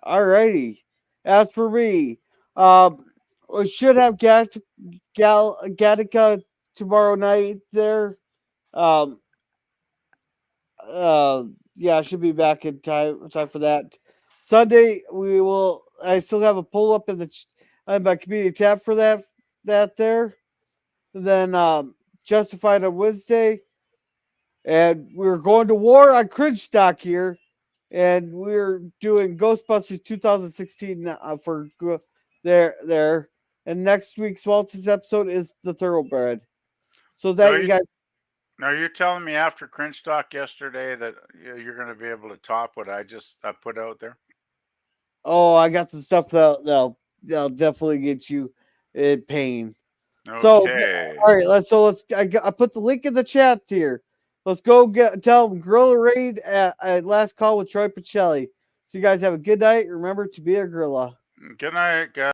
Alrighty. As for me, we should have Gattaca tomorrow night there. Yeah, I should be back in time for that. Sunday I still have a pull up in my community tab for that there. Then Justified on Wednesday. And we're going to war on Cringe Stock here. And we're doing Ghostbusters 2016 for there. And next week's Waltons episode is the Thoroughbred. So you guys. Now you're telling me after Cringe Talk yesterday that you're going to be able to top what I just put out there? Oh, I got some stuff that'll definitely get you in pain. Okay. So all right, I put the link in the chat here. Let's go tell them Gorilla Raid at Last Call with Troy Pacelli. So you guys have a good night. Remember to be a gorilla. Good night, guys.